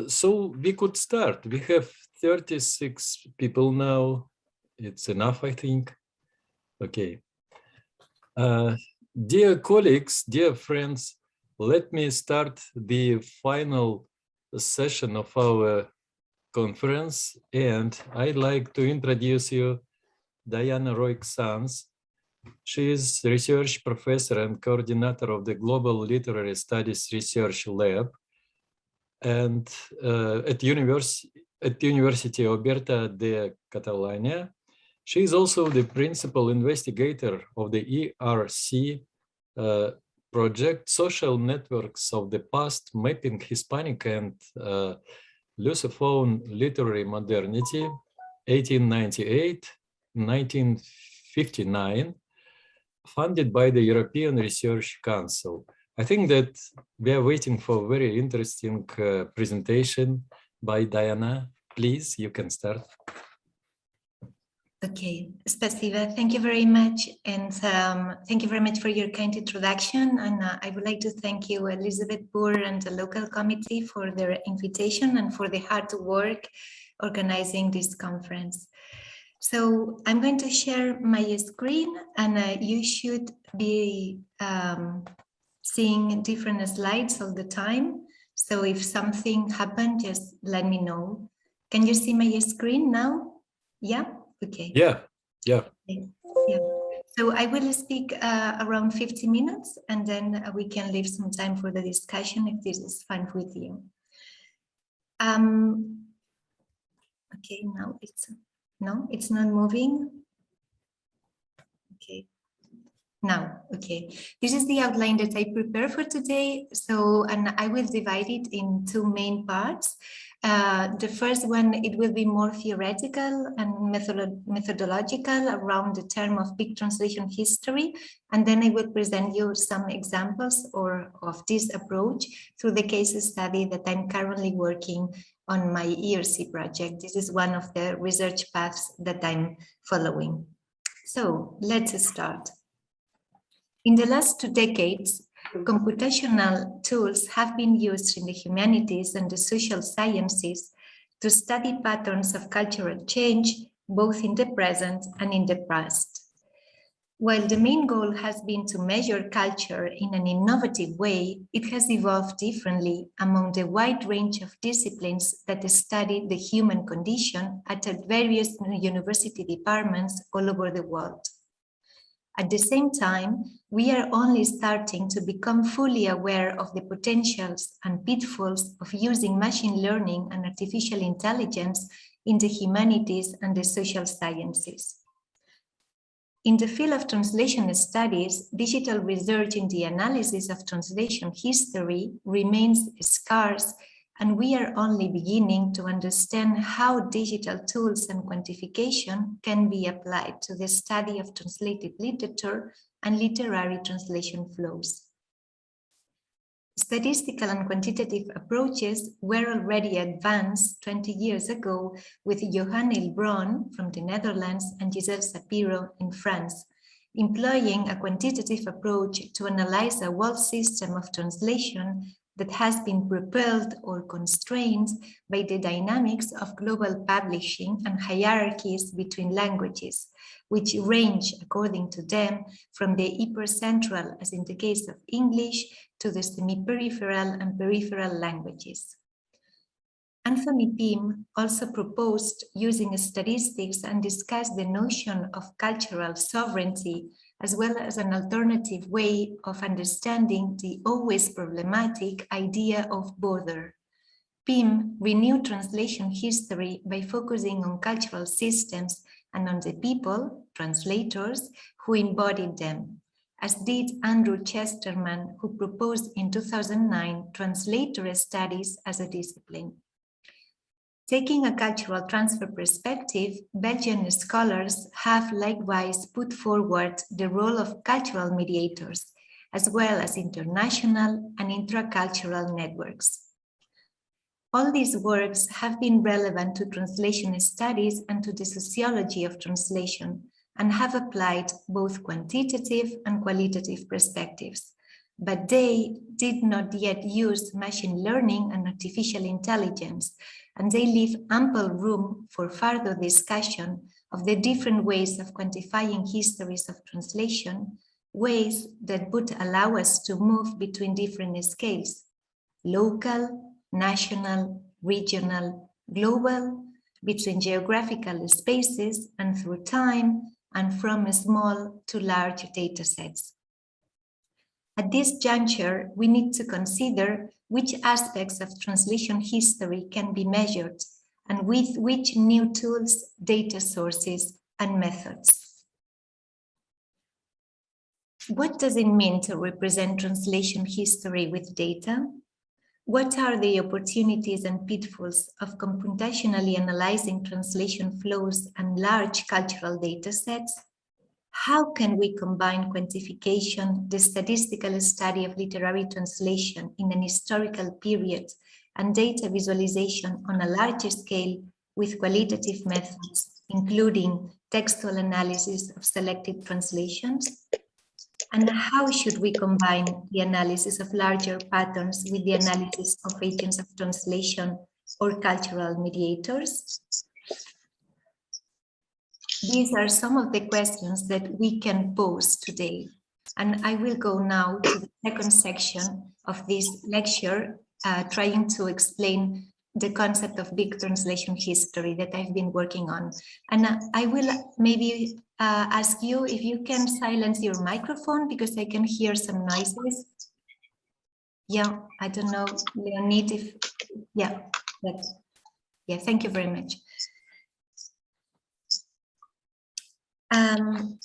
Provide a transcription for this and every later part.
So we could start. We have 36 people now. It's enough, I think. Okay. Dear colleagues, dear friends, let me start the final session of our conference. And I'd like to introduce you Diana Roig-Sanz. She is research professor and coordinator of the Global Literary Studies Research Lab and at the University Oberta de Catalunya. She is also the principal investigator of the ERC project, Social Networks of the Past, Mapping Hispanic and Lusophone Literary Modernity, 1898-1959, funded by the European Research Council. I think that we are waiting for a very interesting presentation by Diana. Please, you can start. Okay, Spasiba, thank you very much. And thank you very much for your kind introduction. And I would like to thank you, Elizabeth Boer and the local committee for their invitation and for the hard work organizing this conference. So I'm going to share my screen and you should be seeing different slides all the time. So if something happened, just let me know. Can you see my screen now? Yeah. Okay. Yeah. Yeah. So I will speak around 50 minutes and then we can leave some time for the discussion if this is fine with you. Okay, now it's not moving. Okay. Now, okay, this is the outline that I prepared for today. So, and I will divide it in two main parts. The first one, it will be more theoretical and methodological around the term of big translation history. And then I will present you some examples of this approach through the case study that I'm currently working on my ERC project. This is one of the research paths that I'm following. So let's start. In the last 2 decades, computational tools have been used in the humanities and the social sciences to study patterns of cultural change, both in the present and in the past. While the main goal has been to measure culture in an innovative way, it has evolved differently among the wide range of disciplines that study the human condition at various university departments all over the world. At the same time, we are only starting to become fully aware of the potentials and pitfalls of using machine learning and artificial intelligence in the humanities and the social sciences. In the field of translation studies, digital research in the analysis of translation history remains scarce, and we are only beginning to understand how digital tools and quantification can be applied to the study of translated literature and literary translation flows. Statistical and quantitative approaches were already advanced 20 years ago with Johan Ilbron from the Netherlands and Giselle Sapiro in France, employing a quantitative approach to analyze a whole system of translation that has been propelled or constrained by the dynamics of global publishing and hierarchies between languages, which range, according to them, from the hypercentral, as in the case of English, to the semi-peripheral and peripheral languages. Anthony Pym also proposed using statistics and discussed the notion of cultural sovereignty as well as an alternative way of understanding the always problematic idea of border. Pym renewed translation history by focusing on cultural systems and on the people, translators, who embodied them, as did Andrew Chesterman, who proposed in 2009 translator studies as a discipline. Taking a cultural transfer perspective, Belgian scholars have likewise put forward the role of cultural mediators, as well as international and intracultural networks. All these works have been relevant to translation studies and to the sociology of translation, and have applied both quantitative and qualitative perspectives. but they did not yet use machine learning and artificial intelligence, and they leave ample room for further discussion of the different ways of quantifying histories of translation, ways that would allow us to move between different scales: local, national, regional, global, between geographical spaces and through time, and from small to large data sets. At this juncture, we need to consider which aspects of translation history can be measured and with which new tools, data sources, and methods. What does it mean to represent translation history with data? What are the opportunities and pitfalls of computationally analyzing translation flows and large cultural data sets? How can we combine quantification, the statistical study of literary translation in an historical period, and data visualization on a larger scale with qualitative methods, including textual analysis of selected translations? And how should we combine the analysis of larger patterns with the analysis of agents of translation or cultural mediators? These are some of the questions that we can pose today. And I will go now to the second section of this lecture, trying to explain the concept of big translation history that I've been working on. And I will maybe ask you if you can silence your microphone, because I can hear some noises. Yeah, I don't know, Leonid, if, yeah, thank you very much.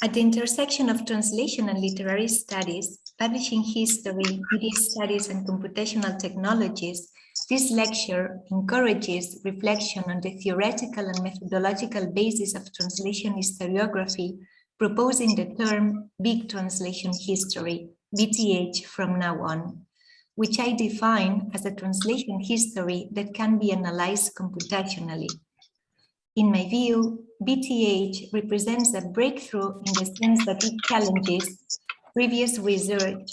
At the intersection of translation and literary studies, publishing history, media studies, and computational technologies, this lecture encourages reflection on the theoretical and methodological basis of translation historiography, proposing the term Big Translation History, BTH, from now on, which I define as a translation history that can be analyzed computationally. In my view, BTH represents a breakthrough in the sense that it challenges previous research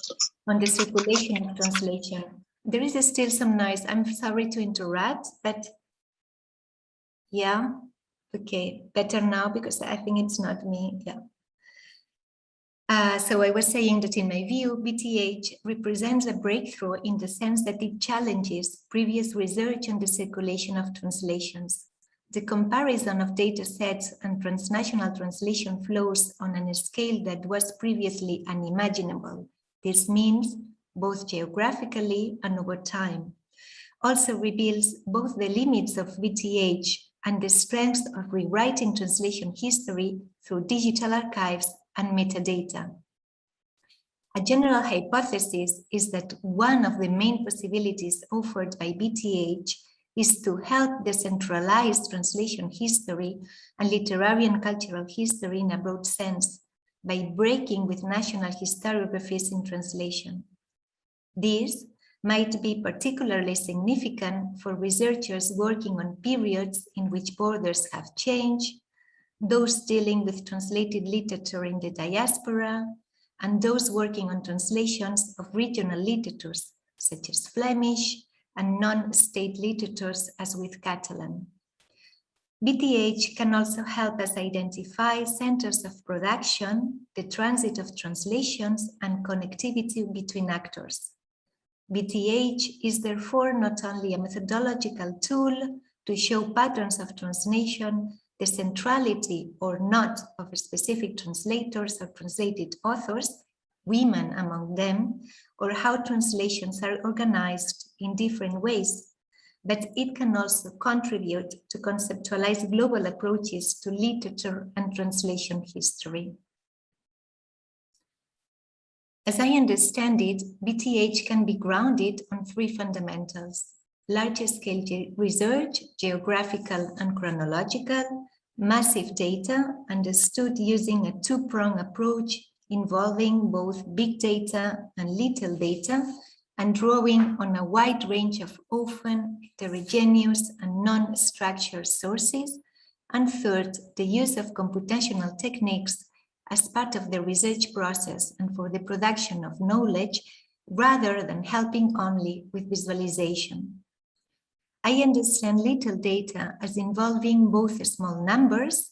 on the circulation of translation. There is still some noise. I'm sorry to interrupt, but yeah, okay, better now because I think it's not me, yeah. So I was saying that in my view, BTH represents a breakthrough in the sense that it challenges previous research on the circulation of translations. The comparison of data sets and transnational translation flows on a scale that was previously unimaginable. This means both geographically and over time. Also reveals both the limits of BTH and the strengths of rewriting translation history through digital archives and metadata. A general hypothesis is that one of the main possibilities offered by BTH is to help decentralize translation history and literary and cultural history in a broad sense by breaking with national historiographies in translation. This might be particularly significant for researchers working on periods in which borders have changed, those dealing with translated literature in the diaspora, and those working on translations of regional literatures, such as Flemish, and non-state literatures as with Catalan. BTH can also help us identify centers of production, the transit of translations, and connectivity between actors. BTH is therefore not only a methodological tool to show patterns of translation, the centrality or not of specific translators or translated authors, women among them, or how translations are organized in different ways, but it can also contribute to conceptualize global approaches to literature and translation history. As I understand it, BTH can be grounded on three fundamentals: large-scale research, geographical and chronological, massive data, understood using a two-pronged approach involving both big data and little data, and drawing on a wide range of often heterogeneous and non-structured sources. And third, the use of computational techniques as part of the research process and for the production of knowledge rather than helping only with visualization. I understand little data as involving both small numbers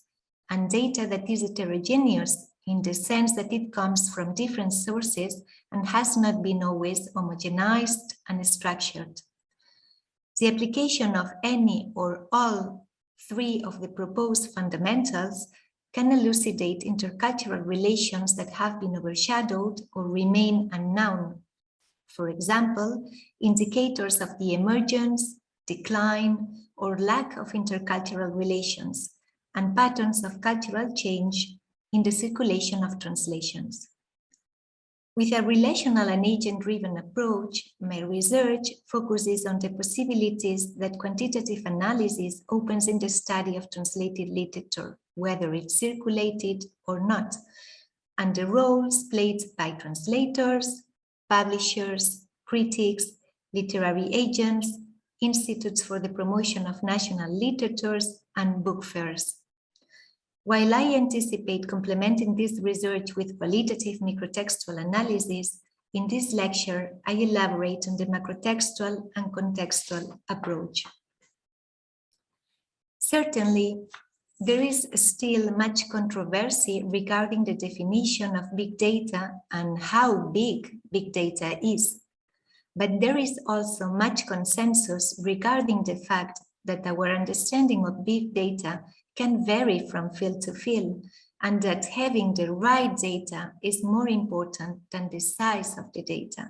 and data that is heterogeneous in the sense that it comes from different sources and has not been always homogenized and structured. The application of any or all three of the proposed fundamentals can elucidate intercultural relations that have been overshadowed or remain unknown. For example, indicators of the emergence, decline, or lack of intercultural relations, and patterns of cultural change in the circulation of translations. With a relational and agent-driven approach, my research focuses on the possibilities that quantitative analysis opens in the study of translated literature, whether it's circulated or not, and the roles played by translators, publishers, critics, literary agents, institutes for the promotion of national literatures, and book fairs. While I anticipate complementing this research with qualitative microtextual analysis, in this lecture, I elaborate on the macrotextual and contextual approach. Certainly, there is still much controversy regarding the definition of big data and how big big data is. But there is also much consensus regarding the fact that our understanding of big data can vary from field to field, and that having the right data is more important than the size of the data.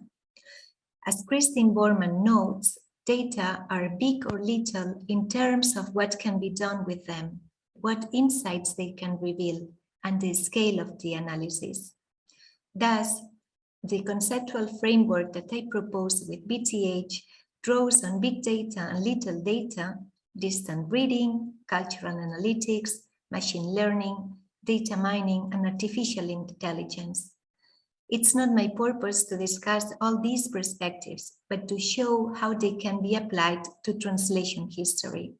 As Christine Borman notes, data are big or little in terms of what can be done with them, what insights they can reveal, and the scale of the analysis. Thus, the conceptual framework that I propose with BTH draws on big data and little data, distant reading, cultural analytics, machine learning, data mining, and artificial intelligence. It's not my purpose to discuss all these perspectives, but to show how they can be applied to translation history.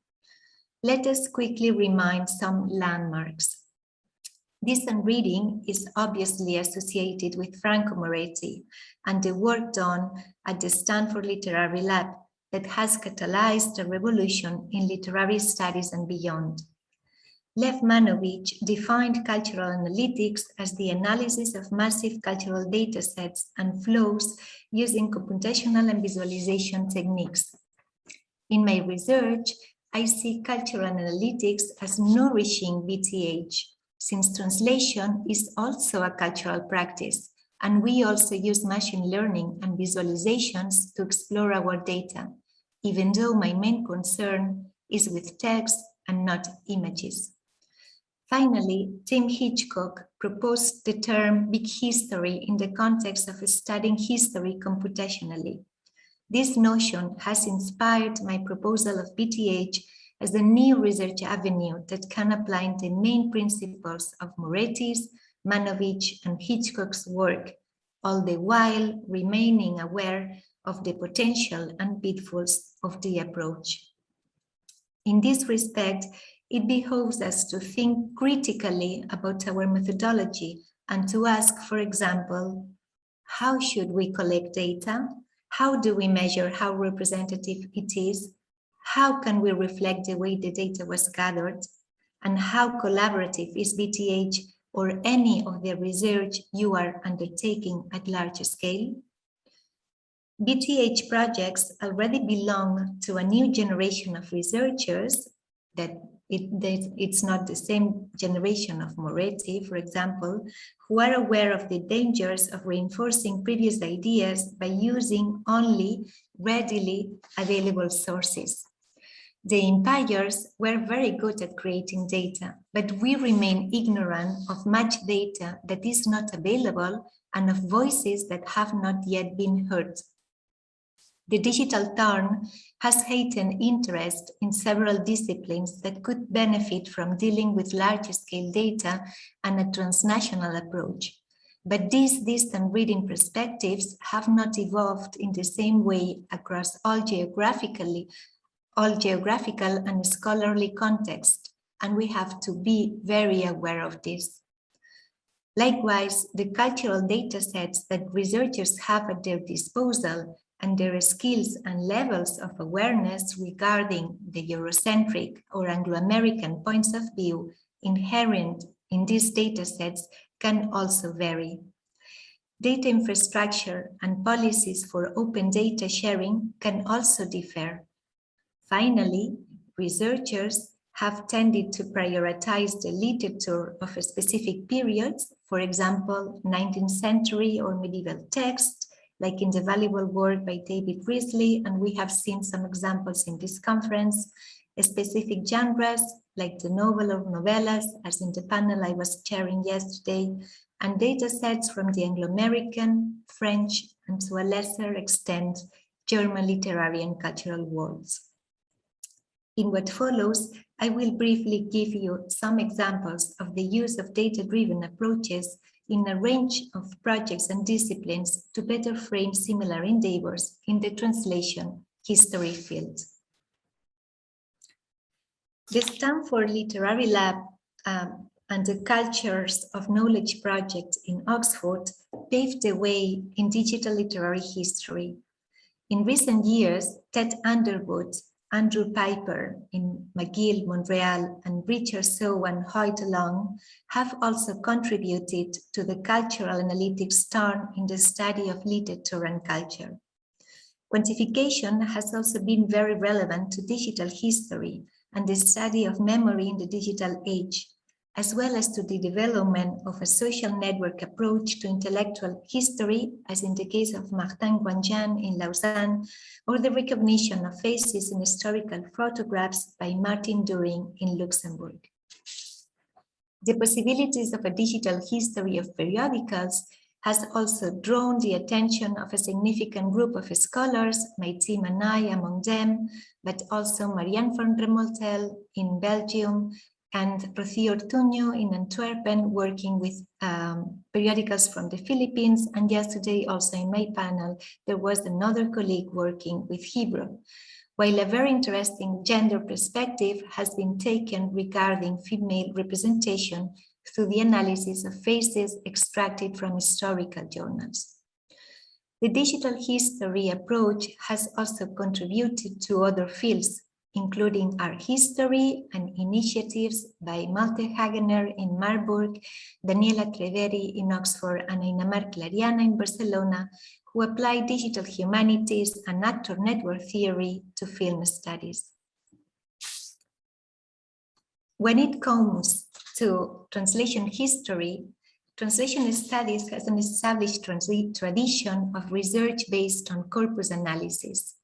Let us quickly remind some landmarks. Distant reading is obviously associated with Franco Moretti and the work done at the Stanford Literary Lab that has catalyzed a revolution in literary studies and beyond. Lev Manovich defined cultural analytics as the analysis of massive cultural datasets and flows using computational and visualization techniques. In my research, I see cultural analytics as nourishing BTH, since translation is also a cultural practice, and we also use machine learning and visualizations to explore our data, even though my main concern is with text and not images. Finally, Tim Hitchcock proposed the term big history in the context of studying history computationally. This notion has inspired my proposal of BTH as a new research avenue that can apply the main principles of Moretti's, Manovich, and Hitchcock's work, all the while remaining aware of the potential and pitfalls of the approach. In this respect, it behoves us to think critically about our methodology and to ask, for example, how should we collect data? How do we measure how representative it is? How can we reflect the way the data was gathered? And how collaborative is BTH or any of the research you are undertaking at large scale? BTH projects already belong to a new generation of researchers that it's not the same generation of Moretti, for example, who are aware of the dangers of reinforcing previous ideas by using only readily available sources. The empires were very good at creating data, but we remain ignorant of much data that is not available and of voices that have not yet been heard. The digital turn has heightened interest in several disciplines that could benefit from dealing with large-scale data and a transnational approach. But these distant reading perspectives have not evolved in the same way across all geographical and scholarly contexts, and we have to be very aware of this. Likewise, the cultural data sets that researchers have at their disposal and their skills and levels of awareness regarding the Eurocentric or Anglo-American points of view inherent in these data sets can also vary. Data infrastructure and policies for open data sharing can also differ. Finally, researchers have tended to prioritize the literature of a specific periods, for example, 19th century or medieval texts, like in the valuable work by David Risley, and we have seen some examples in this conference, specific genres, like the novel or novellas, as in the panel I was chairing yesterday, and data sets from the Anglo-American, French, and to a lesser extent, German literary and cultural worlds. In what follows, I will briefly give you some examples of the use of data-driven approaches in a range of projects and disciplines to better frame similar endeavors in the translation history field. The Stanford Literary Lab and the Cultures of Knowledge project in Oxford paved the way in digital literary history. In recent years, Ted Underwood, Andrew Piper in McGill, Montreal, and Richard So and Hoyt Long have also contributed to the cultural analytics turn in the study of literature and culture. Quantification has also been very relevant to digital history and the study of memory in the digital age, as well as to the development of a social network approach to intellectual history, as in the case of Martin Guanjan in Lausanne, or the recognition of faces in historical photographs by Martin During in Luxembourg. The possibilities of a digital history of periodicals has also drawn the attention of a significant group of scholars, my team and I among them, but also Marianne van Remoltel in Belgium, and Rocío Ortuño in Antwerpen, working with periodicals from the Philippines. And yesterday also in my panel, there was another colleague working with Hebrew. While a very interesting gender perspective has been taken regarding female representation through the analysis of faces extracted from historical journals. The digital history approach has also contributed to other fields, including art history and initiatives by Malte Hagener in Marburg, Daniela Treveri in Oxford, and Ainamar Clariana in Barcelona, who apply digital humanities and actor network theory to film studies. When it comes to translation history, translation studies has an established tradition of research based on corpus analysis.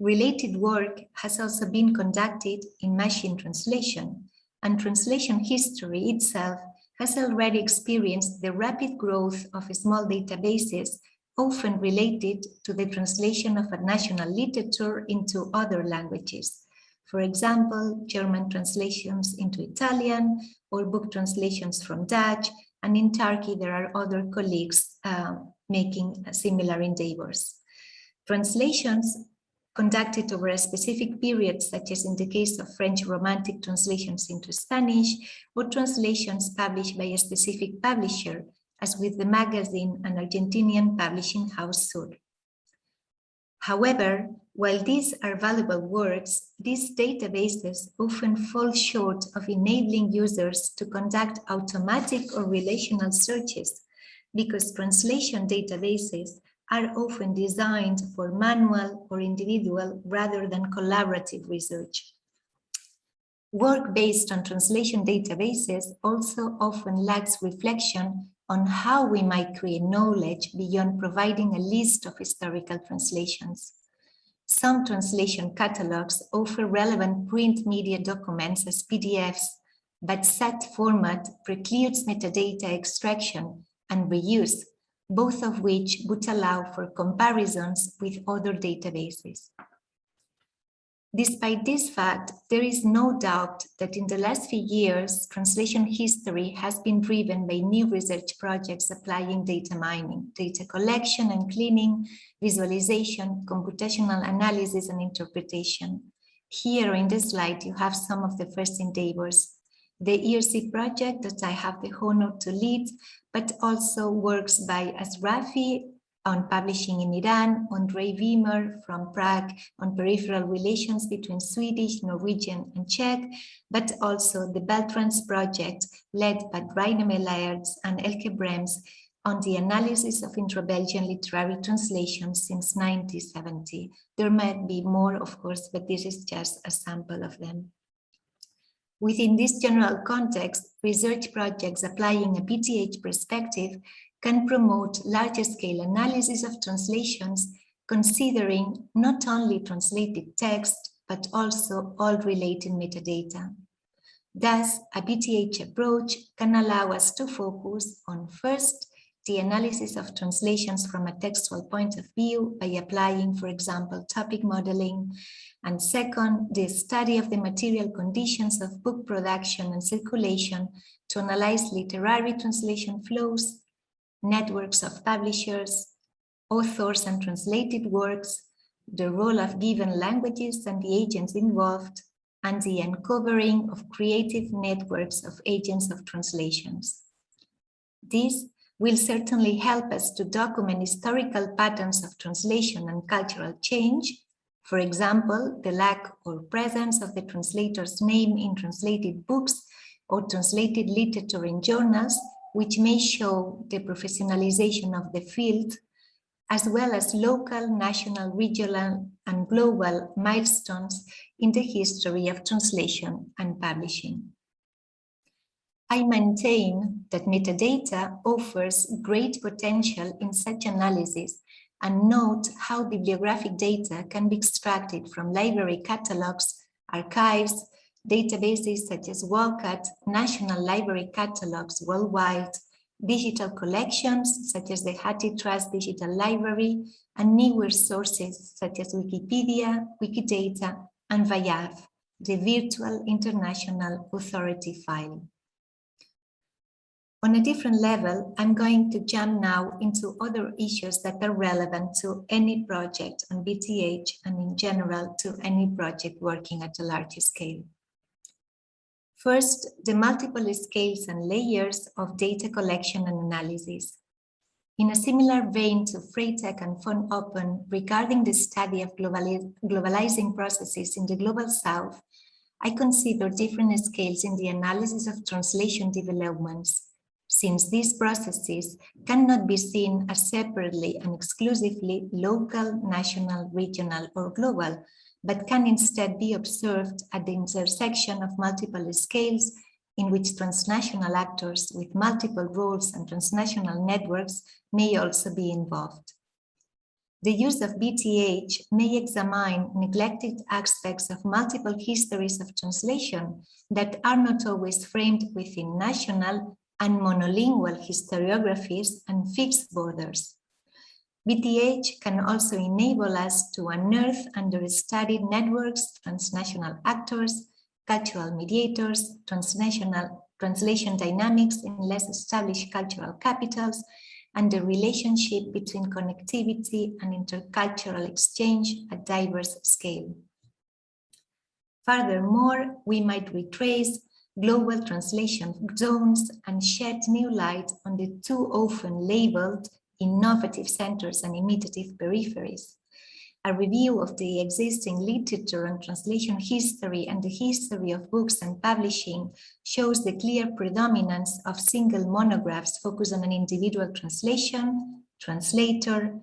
Related work has also been conducted in machine translation, and translation history itself has already experienced the rapid growth of small databases, often related to the translation of a national literature into other languages. For example, German translations into Italian, or book translations from Dutch, and in Turkey there are other colleagues making similar endeavors. Translations conducted over a specific period, such as in the case of French Romantic translations into Spanish, or translations published by a specific publisher, as with the magazine and Argentinian publishing house Sur. However, while these are valuable works, these databases often fall short of enabling users to conduct automatic or relational searches, because translation databases are often designed for manual or individual rather than collaborative research. Work based on translation databases also often lacks reflection on how we might create knowledge beyond providing a list of historical translations. Some translation catalogs offer relevant print media documents as PDFs, but set format precludes metadata extraction and reuse, both of which would allow for comparisons with other databases. Despite this fact, there is no doubt that in the last few years, translation history has been driven by new research projects applying data mining, data collection and cleaning, visualization, computational analysis and interpretation. Here in this slide, you have some of the first endeavors. the ERC project that I have the honor to lead, but also works by Asrafi on publishing in Iran, Andrei Wimmer from Prague on peripheral relations between Swedish, Norwegian, and Czech, but also the Beltrans project led by Rainer Melaerts and Elke Brems on the analysis of intra-Belgian literary translations since 1970. There might be more, of course, but this is just a sample of them. Within this general context, research projects applying a BTH perspective can promote larger scale analysis of translations, considering not only translated text, but also all related metadata. Thus, a BTH approach can allow us to focus on first, the analysis of translations from a textual point of view by applying, for example, topic modeling, and second, the study of the material conditions of book production and circulation to analyze literary translation flows, networks of publishers, authors and translated works, the role of given languages and the agents involved, and the uncovering of creative networks of agents of translations. This will certainly help us to document historical patterns of translation and cultural change. For example, the lack or presence of the translator's name in translated books or translated literature in journals, which may show the professionalization of the field, as well as local, national, regional, and global milestones in the history of translation and publishing. I maintain that metadata offers great potential in such analysis, and note how bibliographic data can be extracted from library catalogs, archives, databases such as WOCAT, national library catalogs worldwide, digital collections such as the HathiTrust Digital Library, and newer sources such as Wikipedia, Wikidata, and VIAF, the Virtual International Authority file. On a different level, I'm going to jump now into other issues that are relevant to any project on BTH and in general to any project working at a larger scale. First, the multiple scales and layers of data collection and analysis. In a similar vein to Freytag and von Oppen regarding the study of globalizing processes in the Global South, I consider different scales in the analysis of translation developments, since these processes cannot be seen as separately and exclusively local, national, regional, or global, but can instead be observed at the intersection of multiple scales in which transnational actors with multiple roles and transnational networks may also be involved. The use of BTH may examine neglected aspects of multiple histories of translation that are not always framed within national and monolingual historiographies and fixed borders. BTH can also enable us to unearth understudied networks, transnational actors, cultural mediators, transnational translation dynamics in less established cultural capitals, and the relationship between connectivity and intercultural exchange at diverse scale. Furthermore, we might retrace global translation zones and shed new light on the too often labeled innovative centers and imitative peripheries. A review of the existing literature and translation history and the history of books and publishing shows the clear predominance of single monographs focused on an individual translation, translator,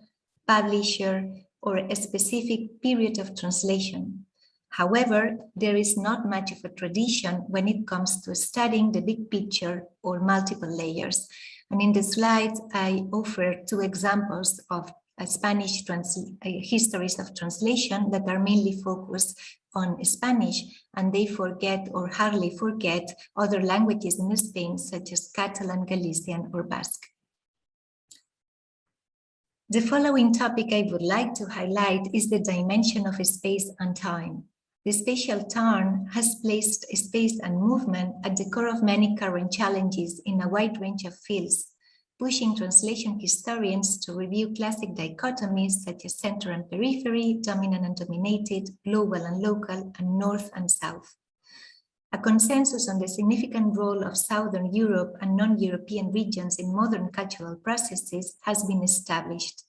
publisher, or a specific period of translation. However, there is not much of a tradition when it comes to studying the big picture or multiple layers. And in the slides, I offer two examples of Spanish histories of translation that are mainly focused on Spanish, and they forget or hardly forget other languages in Spain, such as Catalan, Galician, or Basque. The following topic I would like to highlight is the dimension of space and time. The spatial turn has placed space and movement at the core of many current challenges in a wide range of fields, pushing translation historians to review classic dichotomies such as center and periphery, dominant and dominated, global and local, and north and south. A consensus on the significant role of Southern Europe and non-European regions in modern cultural processes has been established.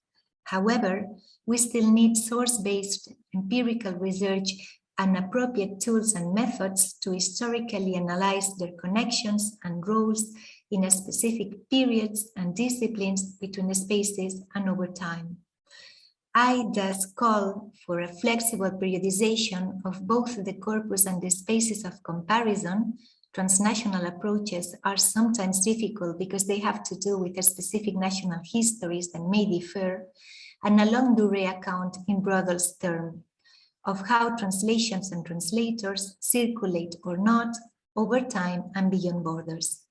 However, we still need source-based empirical research and appropriate tools and methods to historically analyze their connections and roles in a specific periods and disciplines between spaces and over time. I thus call for a flexible periodization of both the corpus and the spaces of comparison. Transnational approaches are sometimes difficult because they have to do with specific national histories that may differ, and a long durée account in broader terms of how translations and translators circulate or not over time and beyond borders.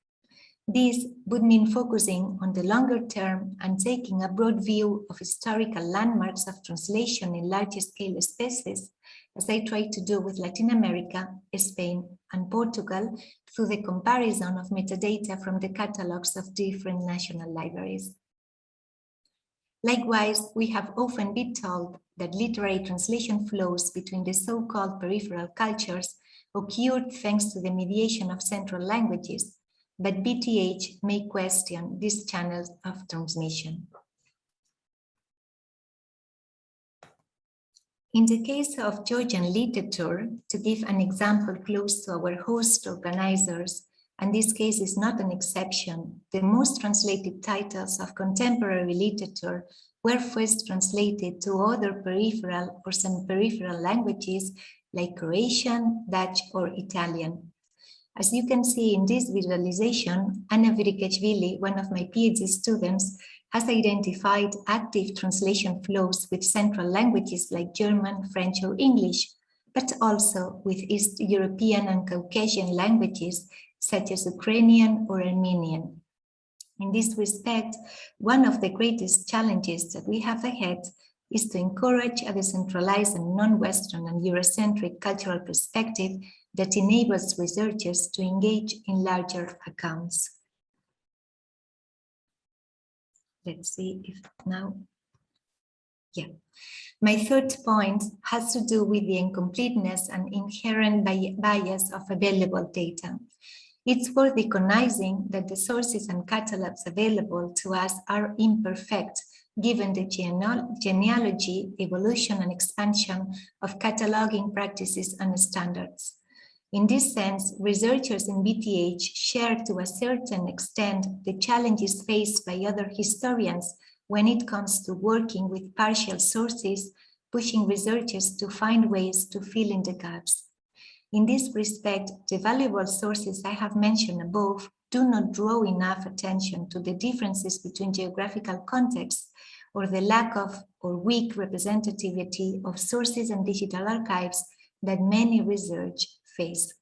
This would mean focusing on the longer term and taking a broad view of historical landmarks of translation in larger scale spaces, as I tried to do with Latin America, Spain, and Portugal through the comparison of metadata from the catalogs of different national libraries. Likewise, we have often been told that literary translation flows between the so-called peripheral cultures occurred thanks to the mediation of central languages, but BTH may question these channels of transmission. In the case of Georgian literature, to give an example close to our host organizers, and this case is not an exception, the most translated titles of contemporary literature were first translated to other peripheral or semi-peripheral languages like Croatian, Dutch, or Italian. As you can see in this visualization, Anna Virikachvili, one of my PhD students, has identified active translation flows with central languages like German, French, or English, but also with East European and Caucasian languages such as Ukrainian or Armenian. In this respect, one of the greatest challenges that we have ahead is to encourage a decentralized and non-Western and Eurocentric cultural perspective that enables researchers to engage in larger accounts. Let's see if now, yeah. My third point has to do with the incompleteness and inherent bias of available data. It's worth recognizing that the sources and catalogs available to us are imperfect, given the genealogy, evolution, and expansion of cataloging practices and standards. In this sense, researchers in BTH share to a certain extent the challenges faced by other historians when it comes to working with partial sources, pushing researchers to find ways to fill in the gaps. In this respect, the valuable sources I have mentioned above do not draw enough attention to the differences between geographical contexts or the lack of or weak representativity of sources and digital archives that many research face.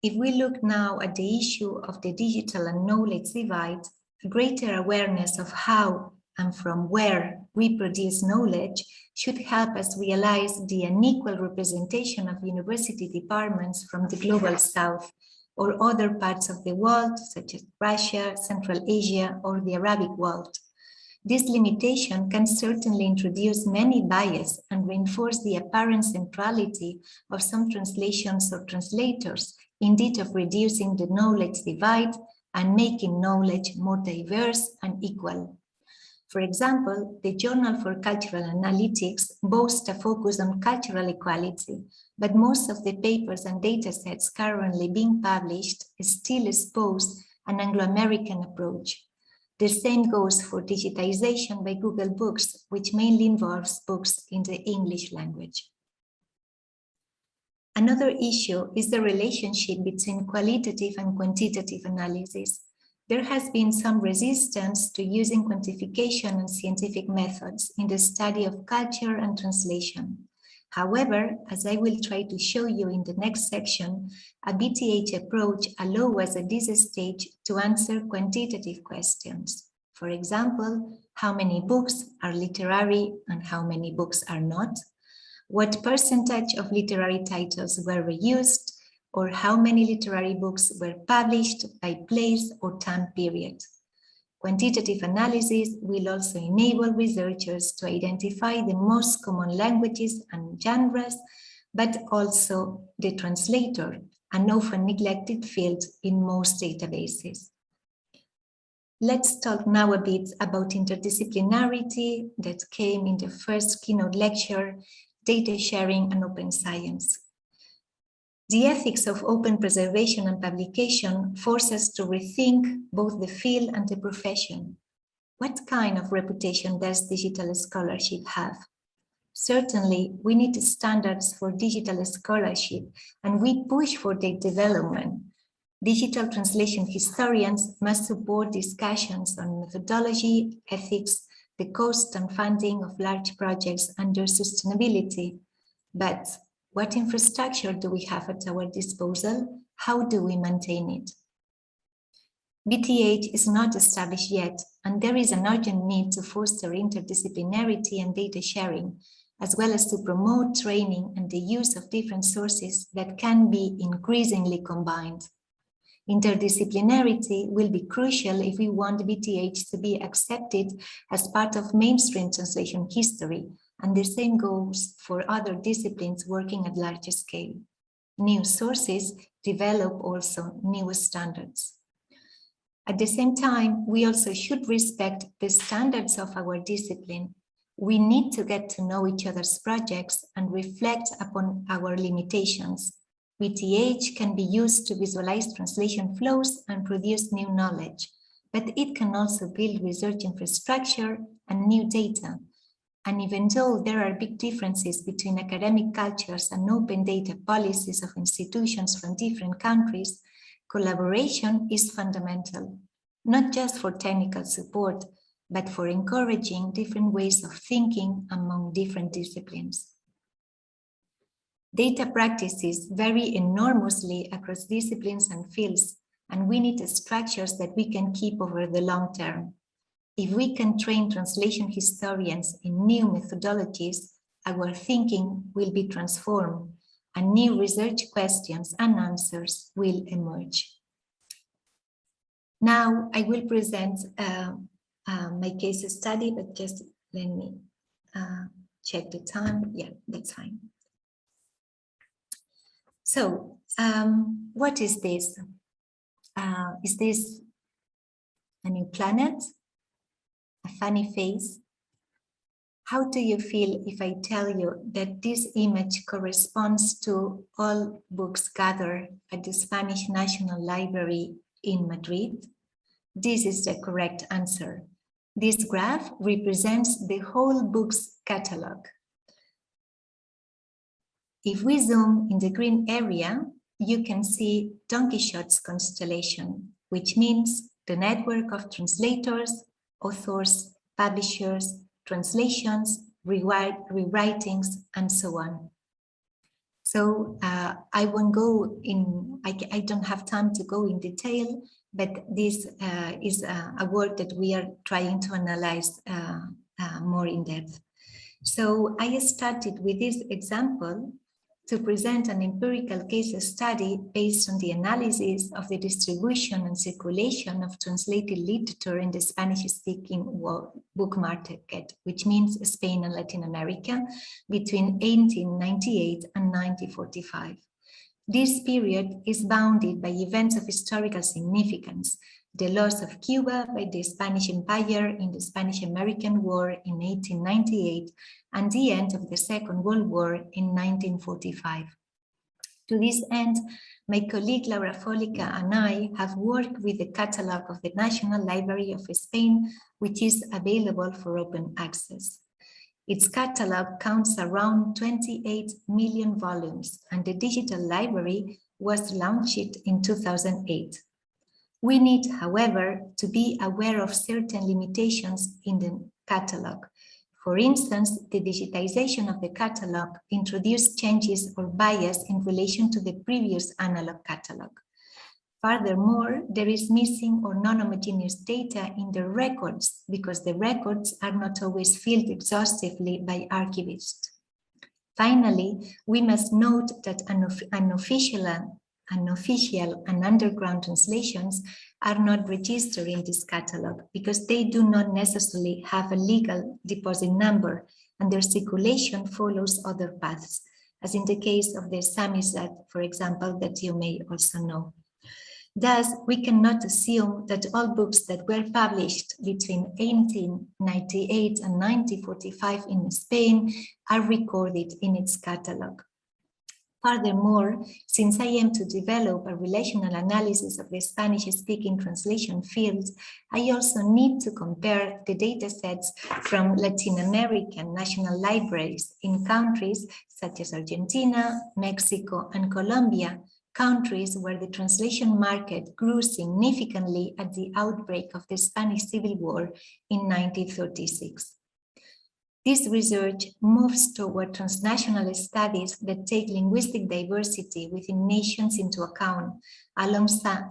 If we look now at the issue of the digital and knowledge divide, a greater awareness of how and from where we produce knowledge should help us realize the unequal representation of university departments from the global south or other parts of the world, such as Russia, Central Asia, or the Arabic world. This limitation can certainly introduce many bias and reinforce the apparent centrality of some translations or translators, indeed of reducing the knowledge divide and making knowledge more diverse and equal. For example, the Journal for Cultural Analytics boasts a focus on cultural equality, but most of the papers and datasets currently being published still espouse an Anglo-American approach. The same goes for digitization by Google Books, which mainly involves books in the English language. Another issue is the relationship between qualitative and quantitative analysis. There has been some resistance to using quantification and scientific methods in the study of culture and translation. However, as I will try to show you in the next section, a BTH approach allows us at this stage to answer quantitative questions. For example, how many books are literary and how many books are not? What percentage of literary titles were reused? Or how many literary books were published by place or time period? Quantitative analysis will also enable researchers to identify the most common languages and genres but also the translator, an often neglected field in most databases. Let's talk now a bit about interdisciplinarity that came in the first keynote lecture, data sharing and open science. The ethics of open preservation and publication force us to rethink both the field and the profession. What kind of reputation does digital scholarship have? Certainly, we need standards for digital scholarship, and we push for their development. Digital translation historians must support discussions on methodology, ethics, the cost and funding of large projects and their sustainability. But what infrastructure do we have at our disposal? How do we maintain it? EADH is not established yet, and there is an urgent need to foster interdisciplinarity and data sharing, as well as to promote training and the use of different sources that can be increasingly combined. Interdisciplinarity will be crucial if we want EADH to be accepted as part of mainstream translation history, and the same goes for other disciplines working at larger scale. New sources develop also new standards. At the same time, we also should respect the standards of our discipline. We need to get to know each other's projects and reflect upon our limitations. EADH can be used to visualize translation flows and produce new knowledge, but it can also build research infrastructure and new data. And even though there are big differences between academic cultures and open data policies of institutions from different countries, collaboration is fundamental, not just for technical support, but for encouraging different ways of thinking among different disciplines. Data practices vary enormously across disciplines and fields, and we need structures that we can keep over the long term. If we can train translation historians in new methodologies, our thinking will be transformed, and new research questions and answers will emerge. Now I will present my case study, but just let me check the time. Yeah, that's fine. So what is this? Is this a new planet? A funny face? How do you feel if I tell you that this image corresponds to all books gathered at the Spanish National Library in Madrid? This is the correct answer. This graph represents the whole books catalog. If we zoom in the green area, you can see Don Quixote's constellation, which means the network of translators, authors, publishers, translations, rewritings, and so on. So I won't go in, I don't have time to go in detail, but this is a work that we are trying to analyze more in depth. So I started with this example to present an empirical case study based on the analysis of the distribution and circulation of translated literature in the Spanish-speaking book market, which means Spain and Latin America, between 1898 and 1945. This period is bounded by events of historical significance: the loss of Cuba by the Spanish Empire in the Spanish-American War in 1898, and the end of the Second World War in 1945. To this end, my colleague Laura Folica and I have worked with the catalog of the National Library of Spain, which is available for open access. Its catalog counts around 28 million volumes, and the digital library was launched in 2008. We need, however, to be aware of certain limitations in the catalog. For instance, the digitization of the catalog introduced changes or bias in relation to the previous analog catalog. Furthermore, there is missing or non-homogeneous data in the records because the records are not always filled exhaustively by archivists. Finally, we must note that unofficial and underground translations are not registered in this catalog because they do not necessarily have a legal deposit number and their circulation follows other paths. as in the case of the Samizdat, for example, that you may also know. Thus, we cannot assume that all books that were published between 1898 and 1945 in Spain are recorded in its catalogue. Furthermore, since I aim to develop a relational analysis of the Spanish-speaking translation field, I also need to compare the datasets from Latin American national libraries in countries such as Argentina, Mexico, and Colombia, countries where the translation market grew significantly at the outbreak of the Spanish Civil War in 1936. This research moves toward transnational studies that take linguistic diversity within nations into account, alongside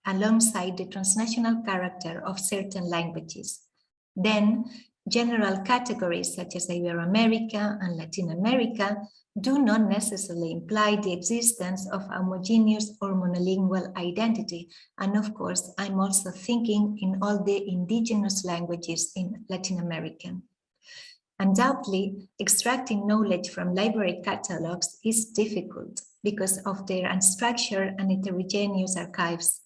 the transnational character of certain languages. Then, general categories such as Ibero-America and Latin America do not necessarily imply the existence of homogeneous or monolingual identity. And of course, I'm also thinking in all the indigenous languages in Latin America. Undoubtedly, extracting knowledge from library catalogs is difficult because of their unstructured and heterogeneous archives.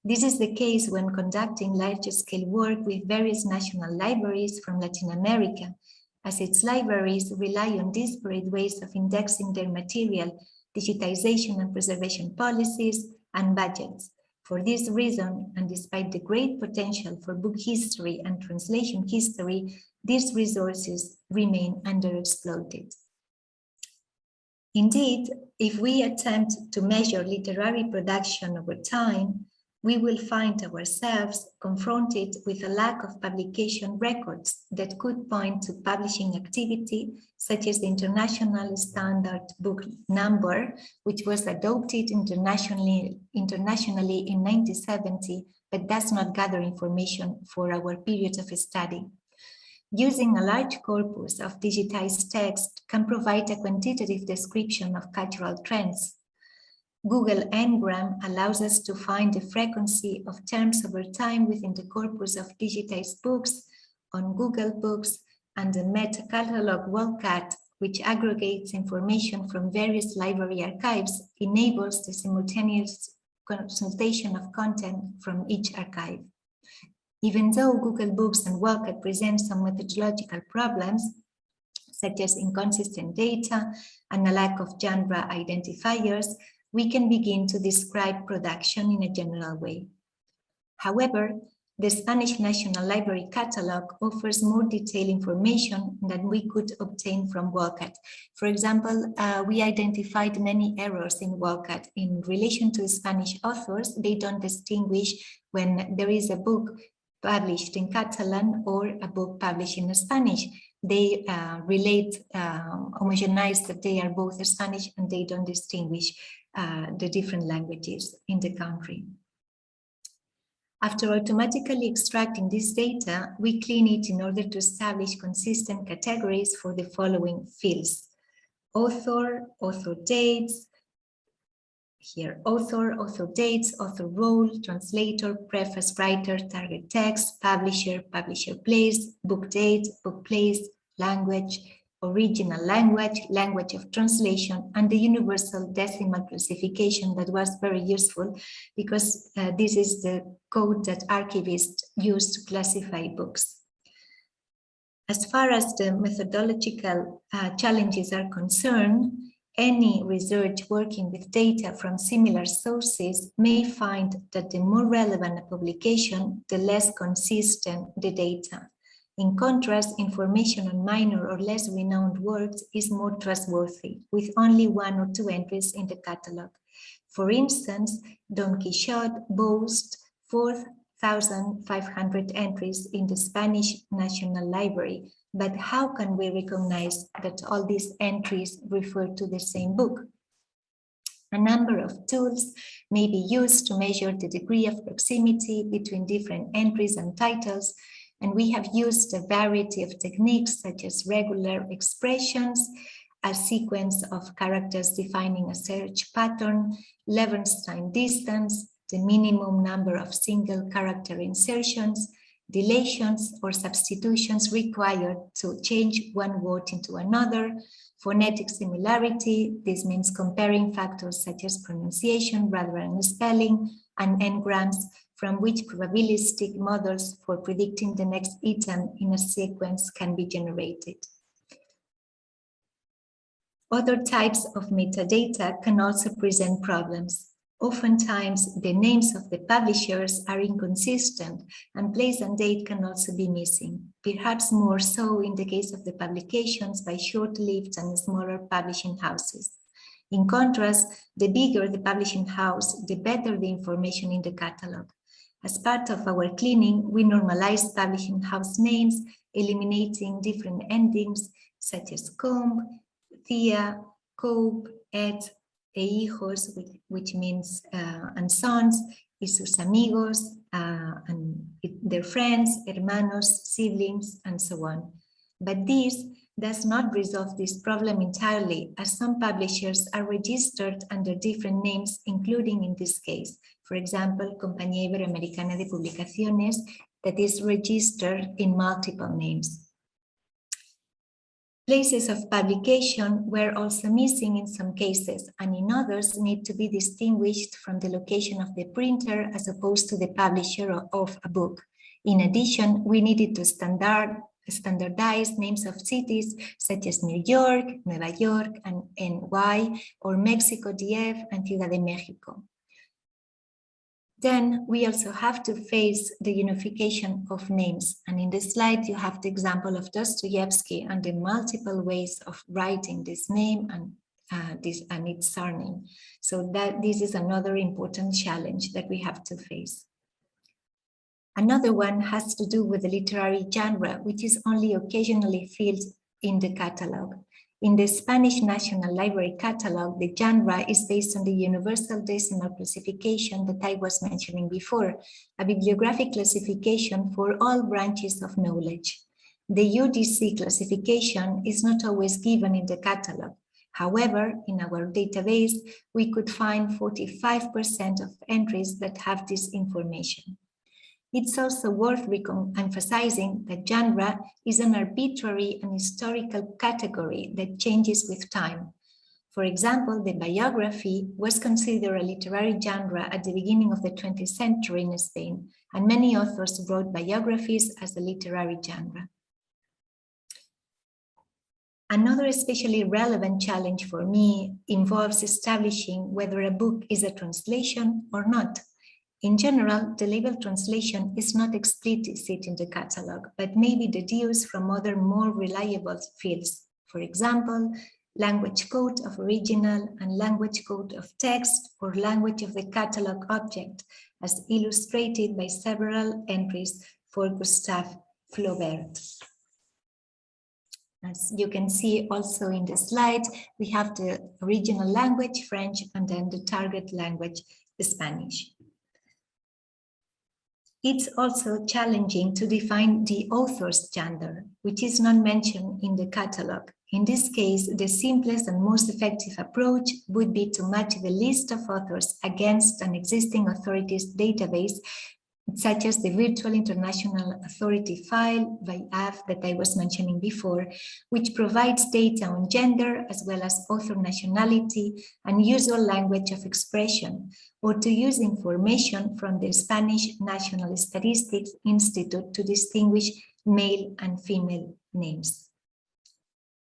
This is the case when conducting large-scale work with various national libraries from Latin America, as its libraries rely on disparate ways of indexing their material, digitization and preservation policies, and budgets. For this reason, and despite the great potential for book history and translation history, these resources remain underexploited. Indeed, if we attempt to measure literary production over time, we will find ourselves confronted with a lack of publication records that could point to publishing activity, such as the International Standard Book Number, which was adopted internationally in 1970, but does not gather information for our period of study. Using a large corpus of digitized text can provide a quantitative description of cultural trends. Google Ngram allows us to find the frequency of terms over time within the corpus of digitized books on Google Books, and the meta-catalog WorldCat, which aggregates information from various library archives, enables the simultaneous consultation of content from each archive. Even though Google Books and WorldCat present some methodological problems, such as inconsistent data and a lack of genre identifiers, we can begin to describe production in a general way. However, the Spanish National Library Catalog offers more detailed information than we could obtain from WorldCat. For example, we identified many errors in WorldCat in relation to Spanish authors. They don't distinguish when there is a book published in Catalan or a book published in Spanish. They homogenize that they are both Spanish, and they don't distinguish the different languages in the country. After automatically extracting this data, we clean it in order to establish consistent categories for the following fields: author, author dates, here author, author dates, author role, translator, preface writer, target text, publisher, publisher place, book date, book place, language, original language, language of translation, and the universal decimal classification that was very useful because this is the code that archivists use to classify books. As far as the methodological challenges are concerned, any research working with data from similar sources may find that the more relevant a publication, the less consistent the data. In contrast, information on minor or less renowned works is more trustworthy, with only 1 or 2 entries in the catalog. For instance, Don Quixote boasts 4,500 entries in the Spanish National Library, but how can we recognize that all these entries refer to the same book? A number of tools may be used to measure the degree of proximity between different entries and titles, and we have used a variety of techniques such as regular expressions, a sequence of characters defining a search pattern, Levenstein distance, the minimum number of single character insertions, deletions or substitutions required to change one word into another, phonetic similarity, this means comparing factors such as pronunciation rather than spelling, and n-grams, from which probabilistic models for predicting the next item in a sequence can be generated. Other types of metadata can also present problems. Oftentimes, the names of the publishers are inconsistent, and place and date can also be missing, perhaps more so in the case of the publications by short-lived and smaller publishing houses. In contrast, the bigger the publishing house, the better the information in the catalog. As part of our cleaning, we normalize publishing house names, eliminating different endings such as comb, Thea, Cope, Ed, e hijos, which means and sons, y sus amigos, and their friends, hermanos, siblings, and so on. But this does not resolve this problem entirely, as some publishers are registered under different names, including in this case, for example, Compañía Iberoamericana de Publicaciones, that is registered in multiple names. Places of publication were also missing in some cases, and in others need to be distinguished from the location of the printer as opposed to the publisher of a book. In addition, we needed to standardize names of cities such as New York, Nueva York, and NY, or Mexico, DF, and Ciudad de Mexico. Then we also have to face the unification of names. And in this slide, you have the example of Dostoevsky and the multiple ways of writing this name and its surname. So this is another important challenge that we have to face. Another one has to do with the literary genre, which is only occasionally filled in the catalog. In the Spanish National Library catalog, the genre is based on the Universal Decimal Classification that I was mentioning before, a bibliographic classification for all branches of knowledge. The UDC classification is not always given in the catalog. However, in our database, we could find 45% of entries that have this information. It's also worth emphasizing that genre is an arbitrary and historical category that changes with time. For example, the biography was considered a literary genre at the beginning of the 20th century in Spain, and many authors wrote biographies as a literary genre. Another especially relevant challenge for me involves establishing whether a book is a translation or not. In general, the label translation is not explicit in the catalog, but may be deduced from other more reliable fields. For example, language code of original and language code of text, or language of the catalog object, as illustrated by several entries for Gustave Flaubert. As you can see also in the slide, we have the original language, French, and then the target language, Spanish. It's also challenging to define the author's gender, which is not mentioned in the catalog. In this case, the simplest and most effective approach would be to match the list of authors against an existing authorities database, such as the Virtual International Authority file, VIAF, that I was mentioning before, which provides data on gender as well as author nationality and usual language of expression, or to use information from the Spanish National Statistics Institute to distinguish male and female names.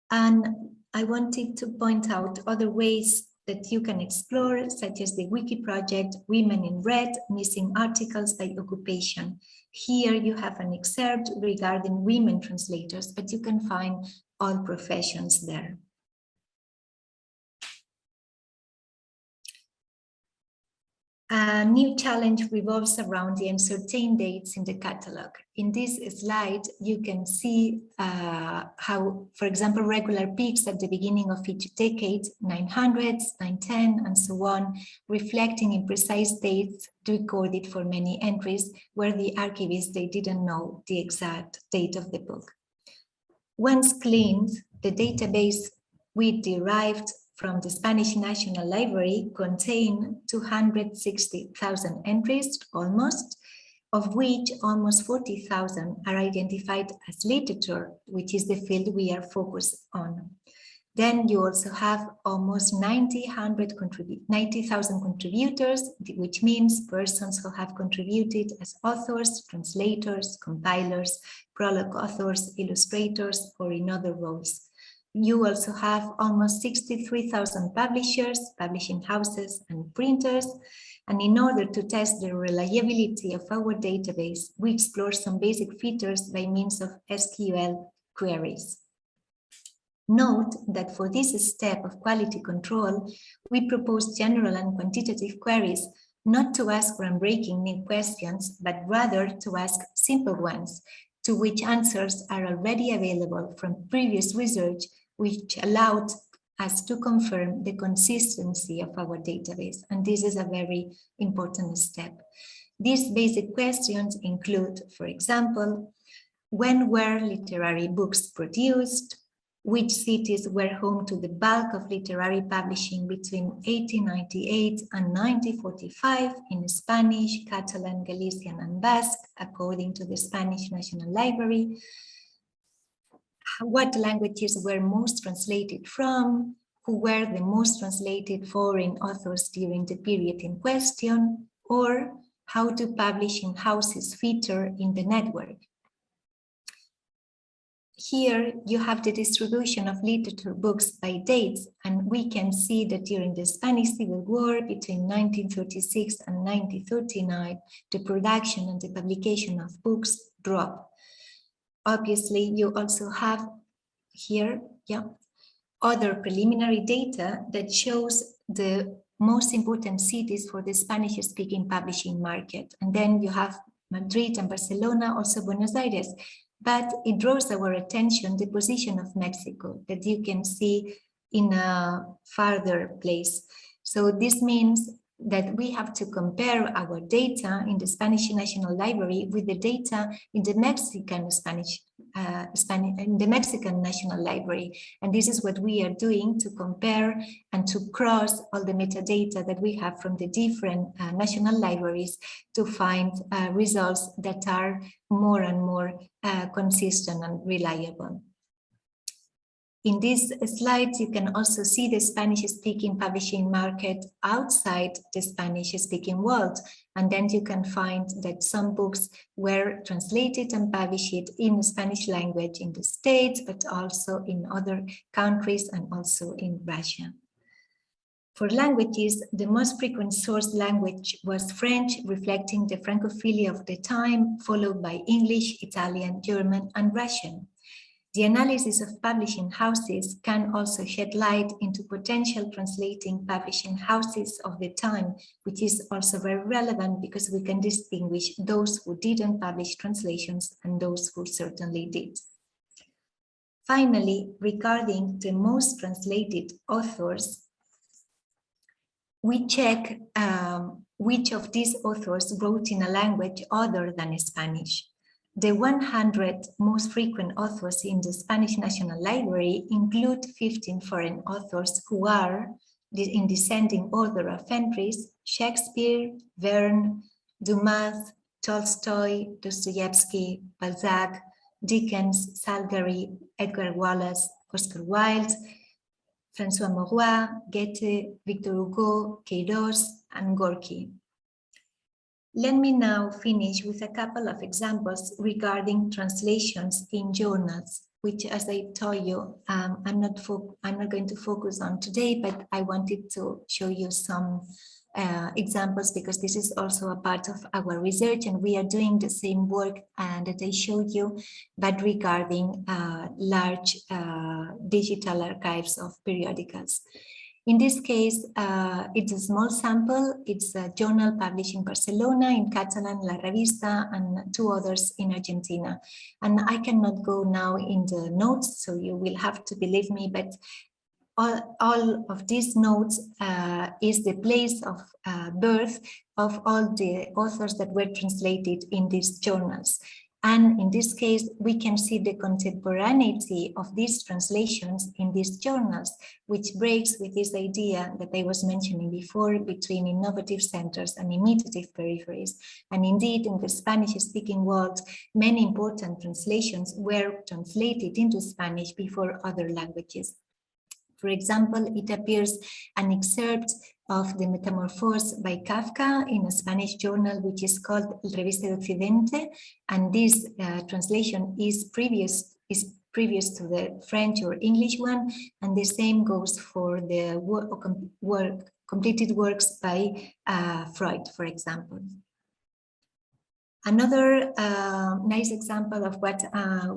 And I wanted to point out other ways that you can explore, such as the Wiki project, Women in Red, Missing Articles by Occupation. Here you have an excerpt regarding women translators, but you can find all professions there. A new challenge revolves around the uncertain dates in the catalog. In this slide, you can see how, for example, regular peaks at the beginning of each decade, 900s, 910, and so on, reflecting imprecise dates recorded for many entries where the archivists, they didn't know the exact date of the book. Once cleaned, the database we derived from the Spanish National Library contain 260,000 entries, almost, of which almost 40,000 are identified as literature, which is the field we are focused on. Then you also have almost 90,000 contributors, which means persons who have contributed as authors, translators, compilers, prologue authors, illustrators, or in other roles. You also have almost 63,000 publishers, publishing houses, and printers. And in order to test the reliability of our database, we explore some basic features by means of SQL queries. Note that for this step of quality control, we propose general and quantitative queries, not to ask groundbreaking new questions, but rather to ask simple ones, to which answers are already available from previous research, which allowed us to confirm the consistency of our database. And this is a very important step. These basic questions include, for example, when were literary books produced? Which cities were home to the bulk of literary publishing between 1898 and 1945 in Spanish, Catalan, Galician, and Basque, according to the Spanish National Library? What languages were most translated from? Who were the most translated foreign authors during the period in question? Or how do publishing houses feature in the network? Here you have the distribution of literature books by dates, and we can see that during the Spanish Civil War between 1936 and 1939, the production and the publication of books dropped. Obviously, you also have here other preliminary data that shows the most important cities for the Spanish-speaking publishing market. And then you have Madrid and Barcelona, also Buenos Aires. But it draws our attention the position of Mexico that you can see in a farther place. So this means that we have to compare our data in the Spanish National Library with the data in the Mexican National Library. And this is what we are doing to compare and to cross all the metadata that we have from the different national libraries to find results that are more and more consistent and reliable. In this slide, you can also see the Spanish-speaking publishing market outside the Spanish-speaking world. And then you can find that some books were translated and published in the Spanish language in the States, but also in other countries and also in Russia. For languages, the most frequent source language was French, reflecting the Francophilia of the time, followed by English, Italian, German, and Russian. The analysis of publishing houses can also shed light into potential translating publishing houses of the time, which is also very relevant because we can distinguish those who didn't publish translations and those who certainly did. Finally, regarding the most translated authors, we check which of these authors wrote in a language other than Spanish. The 100 most frequent authors in the Spanish National Library include 15 foreign authors who are, in descending order of entries, Shakespeare, Verne, Dumas, Tolstoy, Dostoevsky, Balzac, Dickens, Salieri, Edgar Wallace, Oscar Wilde, François Maurois, Goethe, Victor Hugo, Queiroz, and Gorky. Let me now finish with a couple of examples regarding translations in journals, which, as I told you, I'm not going to focus on today, but I wanted to show you some examples because this is also a part of our research and we are doing the same work that I showed you, but regarding large digital archives of periodicals. In this case, it's a small sample. It's a journal published in Barcelona, in Catalan, La Revista, and 2 others in Argentina. And I cannot go now in the notes, so you will have to believe me, but all of these notes is the place of birth of all the authors that were translated in these journals. And in this case, we can see the contemporaneity of these translations in these journals, which breaks with this idea that I was mentioning before between innovative centers and imitative peripheries. And indeed, in the Spanish-speaking world, many important translations were translated into Spanish before other languages. For example, it appears an excerpt of the Metamorphose by Kafka in a Spanish journal, which is called Revista de Occidente, and this translation is previous to the French or English one, and the same goes for the completed works by Freud, for example. Another nice example of what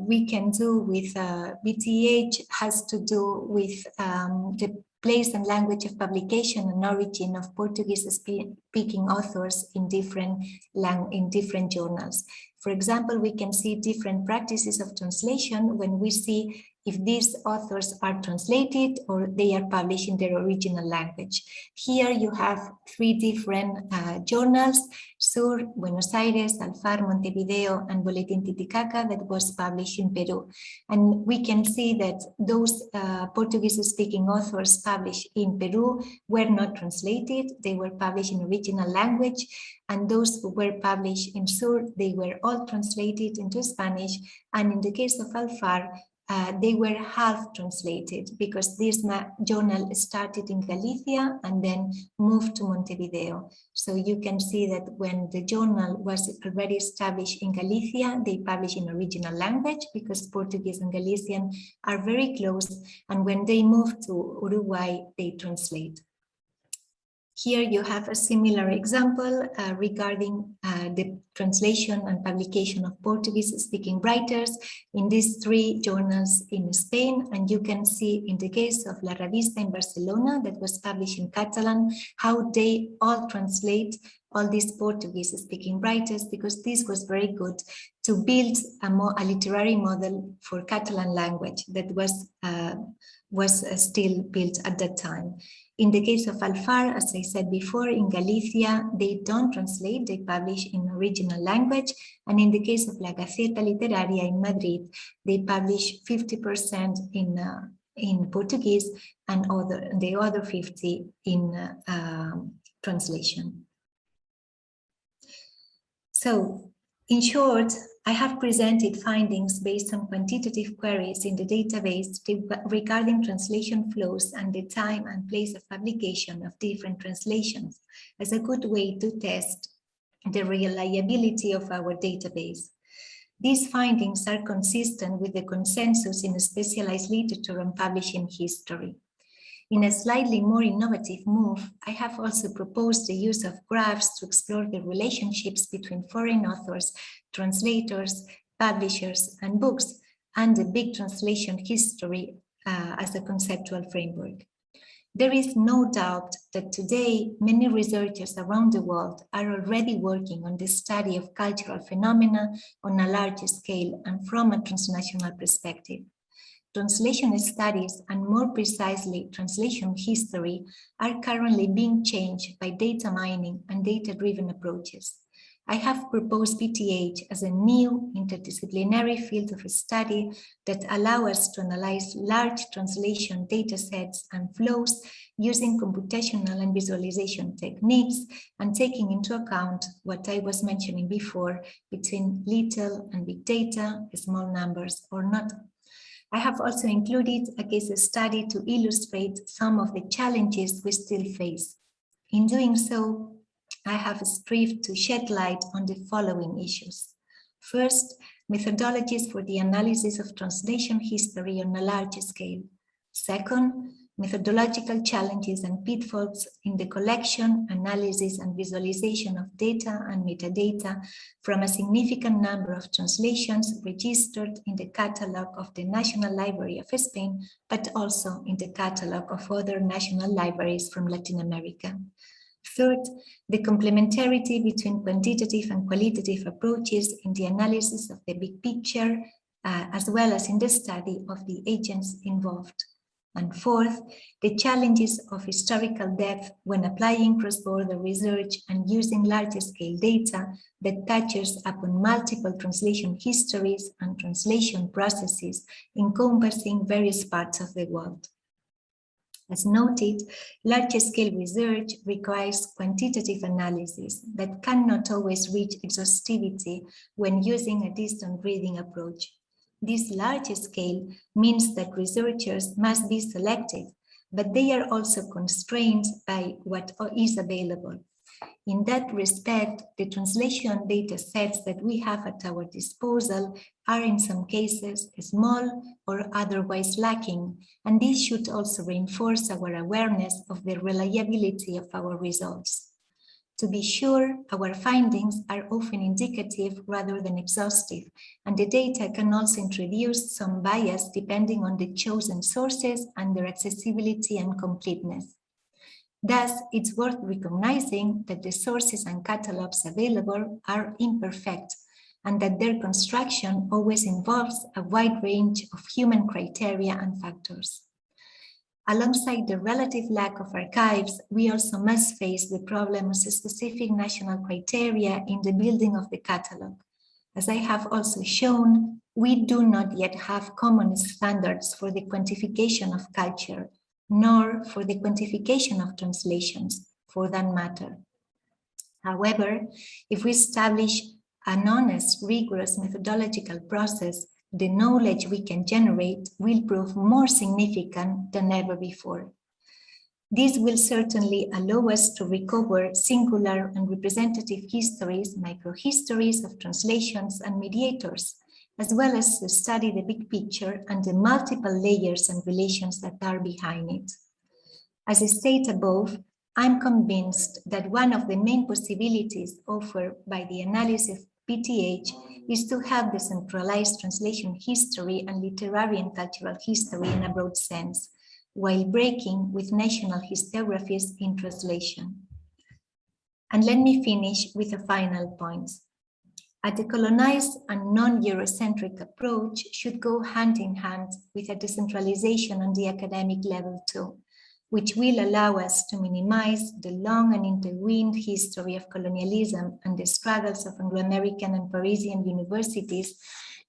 we can do with EADH has to do with the place and language of publication and origin of Portuguese-speaking authors in different journals. For example, we can see different practices of translation when we see if these authors are translated or they are published in their original language. Here you have 3 different journals, Sur, Buenos Aires, Alfar, Montevideo, and Boletín Titicaca, that was published in Peru. And we can see that those Portuguese-speaking authors published in Peru were not translated, they were published in original language, and those who were published in Sur, they were all translated into Spanish, and in the case of Alfar, they were half translated because this journal started in Galicia and then moved to Montevideo. So you can see that when the journal was already established in Galicia, they published in original language because Portuguese and Galician are very close. And when they moved to Uruguay, they translate. Here you have a similar example regarding the translation and publication of Portuguese-speaking writers in these 3 journals in Spain. And you can see in the case of La Revista in Barcelona that was published in Catalan, how they all translate all these Portuguese-speaking writers, because this was very good to build a literary model for Catalan language that was still built at that time. In the case of Alfar, as I said before, in Galicia, they don't translate, they publish in original language. And in the case of La Gaceta Literaria in Madrid, they publish 50% in Portuguese and the other 50% in translation. So, in short, I have presented findings based on quantitative queries in the database regarding translation flows and the time and place of publication of different translations as a good way to test the reliability of our database. These findings are consistent with the consensus in specialized literature on publishing history. In a slightly more innovative move, I have also proposed the use of graphs to explore the relationships between foreign authors, translators, publishers, and books, and the big translation history as a conceptual framework. There is no doubt that today many researchers around the world are already working on the study of cultural phenomena on a large scale and from a transnational perspective. Translation studies, and more precisely translation history, are currently being changed by data mining and data-driven approaches. I have proposed EADH as a new interdisciplinary field of study that allows us to analyze large translation datasets and flows using computational and visualization techniques and taking into account what I was mentioning before between little and big data, small numbers or not. I have also included a case study to illustrate some of the challenges we still face. In doing so, I have striven to shed light on the following issues. First, methodologies for the analysis of translation history on a large scale. Second, methodological challenges and pitfalls in the collection, analysis, and visualization of data and metadata from a significant number of translations registered in the catalog of the National Library of Spain, but also in the catalog of other national libraries from Latin America. Third, the complementarity between quantitative and qualitative approaches in the analysis of the big picture, as well as in the study of the agents involved. And fourth, the challenges of historical depth when applying cross-border research and using large-scale data that touches upon multiple translation histories and translation processes encompassing various parts of the world. As noted, large-scale research requires quantitative analysis that cannot always reach exhaustivity when using a distant reading approach. This large scale means that researchers must be selective, but they are also constrained by what is available. In that respect, the translation data sets that we have at our disposal are in some cases small or otherwise lacking, and this should also reinforce our awareness of the reliability of our results. To be sure, our findings are often indicative rather than exhaustive, and the data can also introduce some bias depending on the chosen sources and their accessibility and completeness. Thus, it's worth recognizing that the sources and catalogs available are imperfect, and that their construction always involves a wide range of human criteria and factors. Alongside the relative lack of archives, we also must face the problem of specific national criteria in the building of the catalog. As I have also shown, we do not yet have common standards for the quantification of culture, nor for the quantification of translations, for that matter. However, if we establish an honest, rigorous methodological process, the knowledge we can generate will prove more significant than ever before. This will certainly allow us to recover singular and representative histories, microhistories of translations and mediators, as well as to study the big picture and the multiple layers and relations that are behind it. As I stated above, I'm convinced that one of the main possibilities offered by the analysis of PTH is to have decentralized translation history and literary and cultural history in a broad sense, while breaking with national historiographies in translation. And let me finish with a final point. A decolonized and non-Eurocentric approach should go hand in hand with a decentralization on the academic level too, which will allow us to minimize the long and intertwined history of colonialism and the struggles of Anglo-American and Parisian universities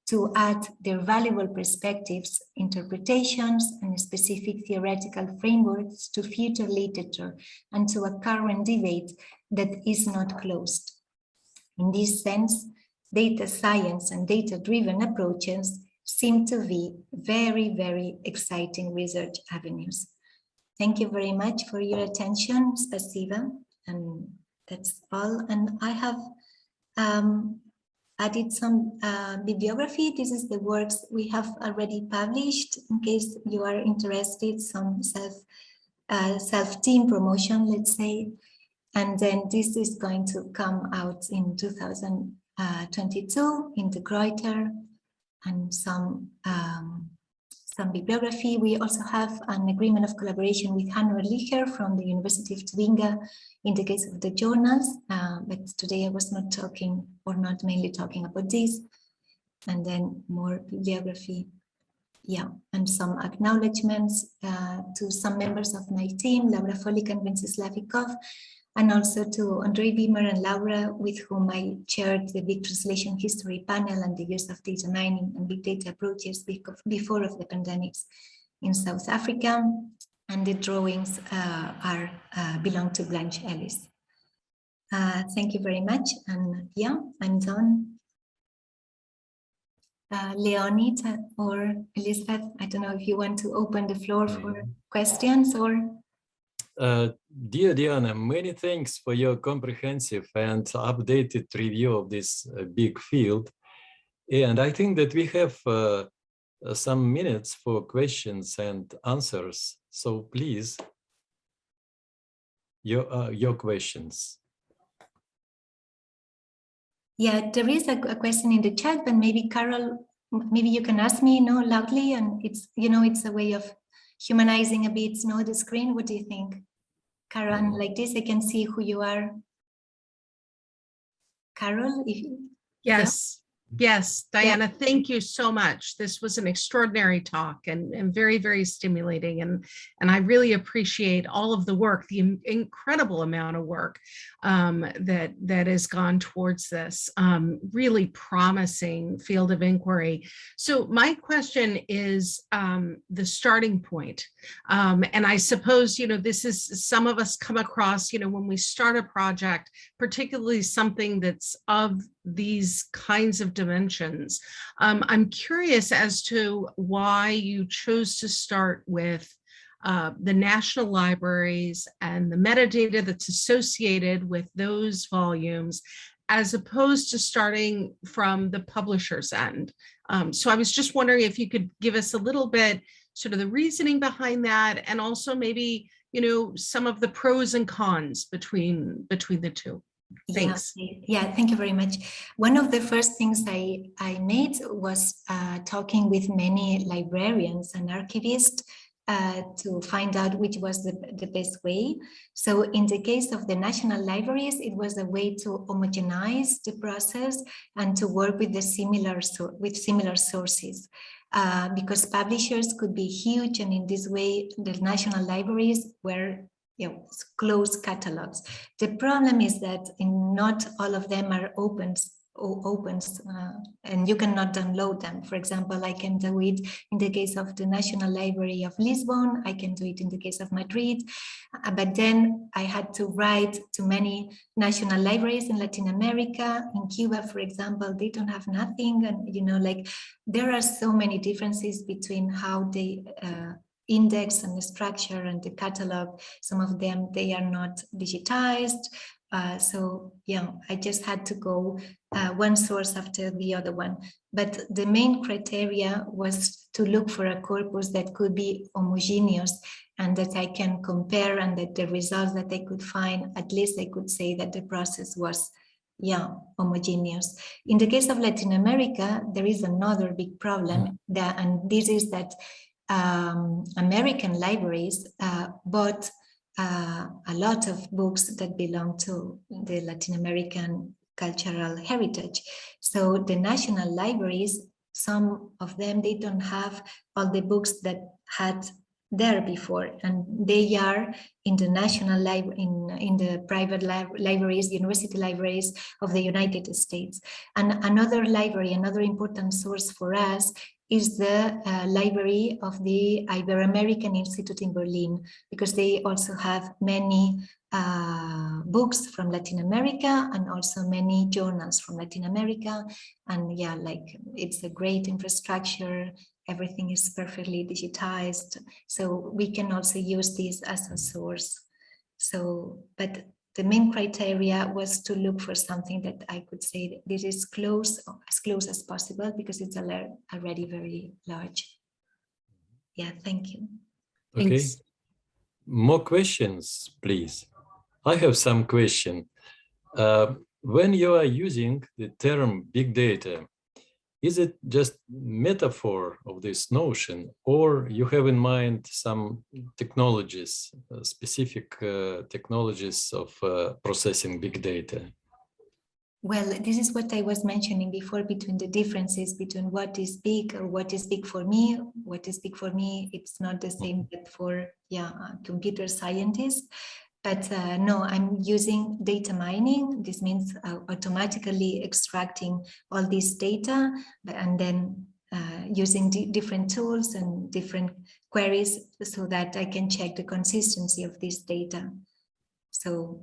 to add their valuable perspectives, interpretations, and specific theoretical frameworks to future literature and to a current debate that is not closed. In this sense, data science and data-driven approaches seem to be very, very exciting research avenues. Thank you very much for your attention, Spasiba, and that's all. And I have added some bibliography. This is the works we have already published, in case you are interested, some self-team promotion, let's say. And then this is going to come out in 2022 in the Greuter, and some bibliography. We also have an agreement of collaboration with Hanno Erlicher from the University of Tübingen in the case of the journals, but today I was not talking, or not mainly talking about this. And then more bibliography, yeah, and some acknowledgements to some members of my team, Laura Folik and Wenceslav Ikov, and also to Andrei Wimmer and Laura, with whom I chaired the Big Translation History panel and the use of data mining and big data approaches before of the pandemics in South Africa. And the drawings belong to Blanche Ellis. Thank you very much. And yeah, I'm done. Leonid or Elizabeth, I don't know if you want to open the floor for questions or... Dear Diana, many thanks for your comprehensive and updated review of this big field. And I think that we have some minutes for questions and answers. So please, your questions. Yeah, there is a question in the chat, but maybe Carol, maybe you can ask me, loudly, and it's, it's a way of humanizing a bit, the screen. What do you think? Carol, like this, I can see who you are. Carol, if you... Yes. Yes, Diana, thank you so much. This was an extraordinary talk and very, very stimulating. And I really appreciate all of the work, the incredible amount of work that has gone towards this really promising field of inquiry. So my question is the starting point. And I suppose, this is some of us come across, when we start a project, particularly something that's of these kinds of dimensions. I'm curious as to why you chose to start with the national libraries and the metadata that's associated with those volumes, as opposed to starting from the publisher's end. So I was just wondering if you could give us a little bit sort of the reasoning behind that, and also maybe, some of the pros and cons between the two. Thanks. Yeah, thank you very much. One of the first things I made was talking with many librarians and archivists to find out which was the best way. So in the case of the national libraries, it was a way to homogenize the process and to work with similar sources. Because publishers could be huge, and in this way, the national libraries were closed catalogs. The problem is that not all of them are open, and you cannot download them. For example, I can do it in the case of the National Library of Lisbon, I can do it in the case of Madrid, but then I had to write to many national libraries in Latin America. In Cuba, for example, they don't have nothing, and there are so many differences between how they index and the structure and the catalog. Some of them, they are not digitized. So I just had to go one source after the other one. But the main criteria was to look for a corpus that could be homogeneous and that I can compare, and that the results that I could find, at least I could say that the process was homogeneous. In the case of Latin America, there is another big problem, and this is that American libraries bought a lot of books that belong to the Latin American cultural heritage. So the national libraries, some of them, they don't have all the books that had there before, and they are in the national library, in the private libraries, university libraries of the United States. And another library, another important source for us is the library of the Ibero-American Institute in Berlin, because they also have many books from Latin America and also many journals from Latin America. And it's a great infrastructure. Everything is perfectly digitized. So we can also use this as a source. So, but the main criteria was to look for something that I could say that this is as close as possible, because it's already very large. Yeah, thank you. Okay. Thanks. More questions, please. I have some question. When you are using the term big data, is it just metaphor of this notion, or you have in mind some technologies, specific technologies of processing big data? Well, this is what I was mentioning before, between the differences between what is big or what is big for me. What is big for me, it's not the same but for computer scientists. But no, I'm using data mining. This means automatically extracting all this data and then using different tools and different queries so that I can check the consistency of this data. So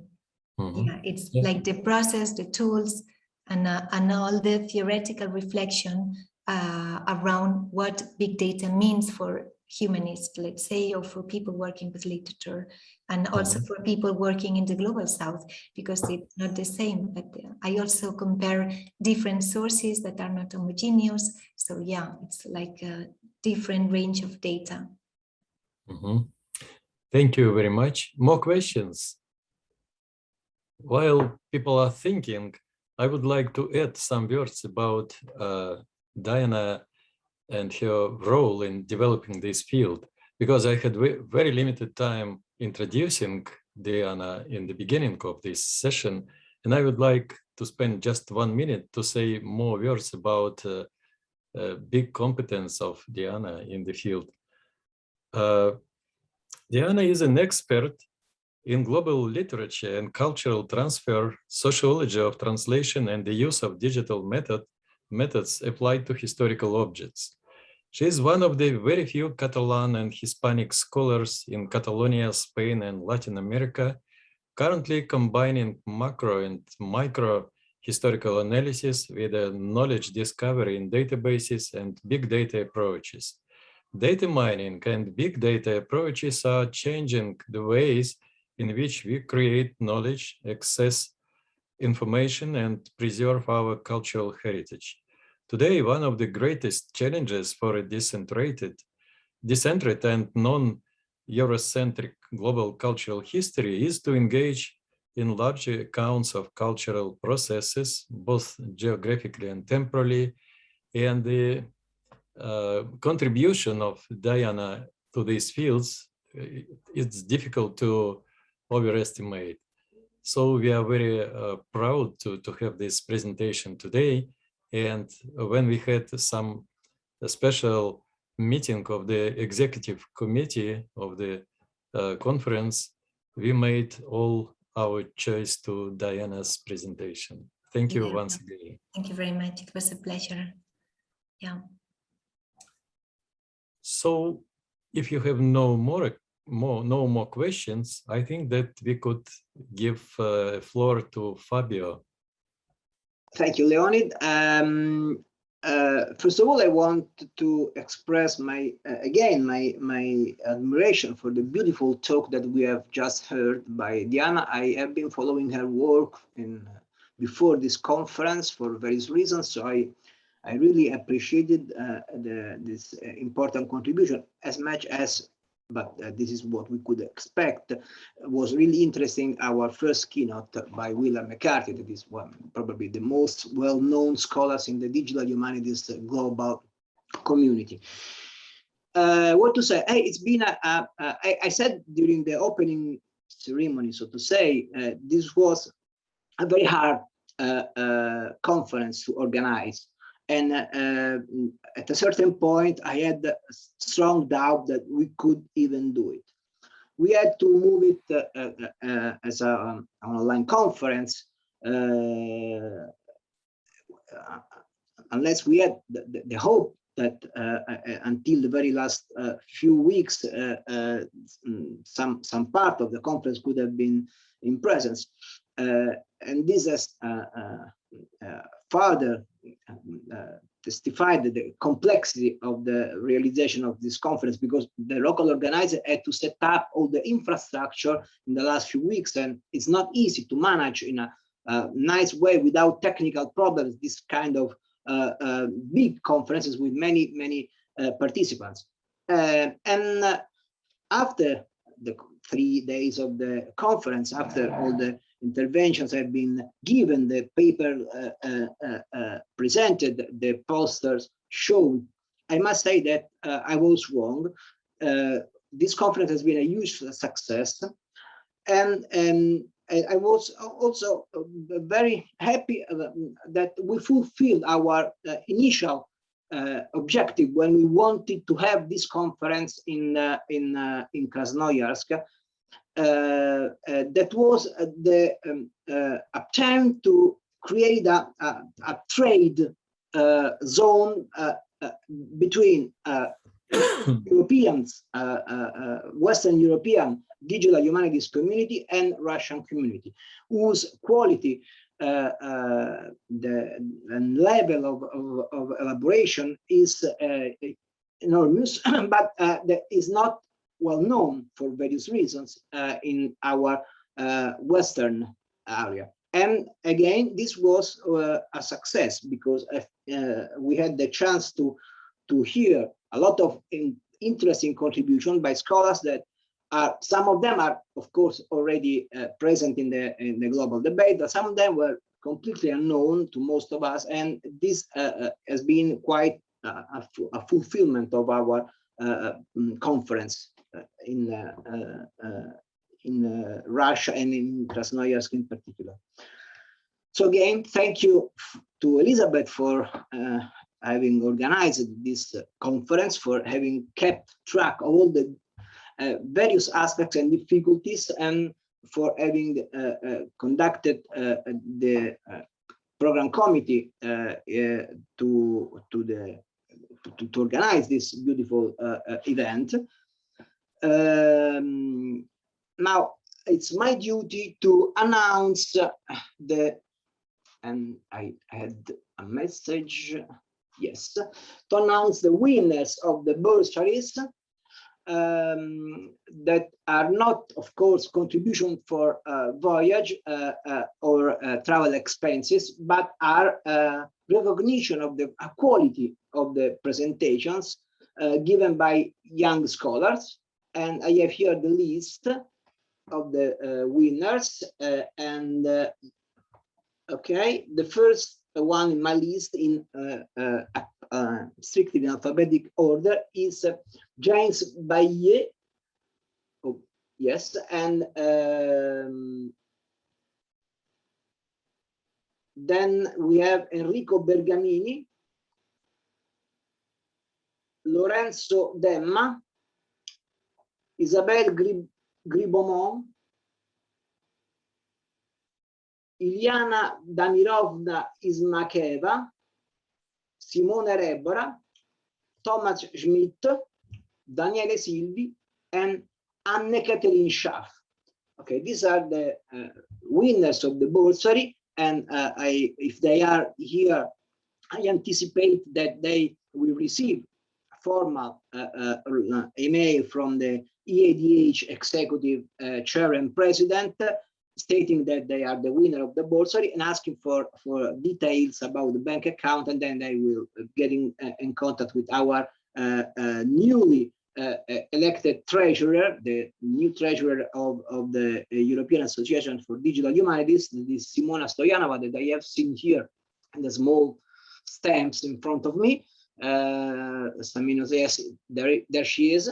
it's like the process, the tools, and all the theoretical reflection around what big data means for humanists, let's say, or for people working with literature, and also for people working in the global south, because it's not the same. But I also compare different sources that are not homogeneous. So it's like a different range of data. Thank you very much. More questions? While people are thinking, I would like to add some words about Diana and her role in developing this field, because I had very limited time introducing Diana in the beginning of this session, And I would like to spend just 1 minute to say more words about big competence of Diana in the field. Diana is an expert in global literature and cultural transfer, sociology of translation, and the use of digital methods applied to historical objects. She is one of the very few Catalan and Hispanic scholars in Catalonia, Spain, and Latin America, currently combining macro and micro historical analysis with a knowledge discovery in databases and big data approaches. Data mining and big data approaches are changing the ways in which we create knowledge, access information, and preserve our cultural heritage. Today, one of the greatest challenges for a decentrated and non-Eurocentric global cultural history is to engage in larger accounts of cultural processes, both geographically and temporally, and the contribution of Diana to these fields, it's difficult to overestimate. So we are very proud to have this presentation today. And when we had some special meeting of the executive committee of the conference, we made all our choice to Diana's presentation. Thank you once again. Thank you very much. It was a pleasure. Yeah. So if you have no more questions, I think that we could give floor to Fabio. Thank you, Leonid. First of all, I want to express my admiration for the beautiful talk that we have just heard by Diana. I have been following her work before this conference for various reasons, so I really appreciated this important contribution as much as, but this is what we could expect, was really interesting. Our first keynote by William McCarthy, that is probably the most well-known scholars in the digital humanities global community. What to say? Hey, it's been I said during the opening ceremony, so to say, this was a very hard conference to organize. And at a certain point, I had a strong doubt that we could even do it. We had to move it as an online conference, unless we had the hope that until the very last few weeks, some part of the conference could have been in presence. And this has further testified the complexity of the realization of this conference, because the local organizer had to set up all the infrastructure in the last few weeks, and it's not easy to manage in a nice way without technical problems this kind of big conferences with many participants. And after the 3 days of the conference, after all the interventions have been given, the paper presented, the posters shown, I must say that I was wrong. This conference has been a huge success, and I was also very happy that we fulfilled our initial objective when we wanted to have this conference in Krasnoyarsk. That was the attempt to create a trade zone between Europeans, Western European digital humanities community and Russian community, whose quality the level of elaboration is enormous, but that is not well known for various reasons in our Western area. And again, this was a success because we had the chance to hear a lot of interesting contribution by scholars that are, some of them are of course already present in the global debate, but some of them were completely unknown to most of us, and this has been quite a fulfillment of our conference in Russia and in Krasnoyarsk in particular. So again, thank you to Elizabeth for having organized this conference, for having kept track of all the various aspects and difficulties, and for having conducted the program committee to organize this beautiful event. Now it's my duty to announce and I had a message, yes, to announce the winners of the bursaries that are not, of course, contribution for voyage or travel expenses, but are recognition of the quality of the presentations given by young scholars. And I have here the list of the winners. Okay, the first one in my list in strictly in alphabetic order is James Baillet. Oh, yes, and then we have Enrico Bergamini, Lorenzo Demma, Isabelle Gribomont, Iliana Damirovna Ismakeva, Simone Rebora, Thomas Schmidt, Daniele Silvi, and Anne-Catherine Schaff. Okay, these are the winners of the bursary, and if they are here, I anticipate that they will receive a formal email from the EADH executive chair and president, stating that they are the winner of the bursary and asking for details about the bank account, and then they will get in contact with our newly elected treasurer, the new treasurer of the European Association for Digital Humanities, this Simona Stoyanova, that I have seen here in the small stamps in front of me. Samino says, there she is.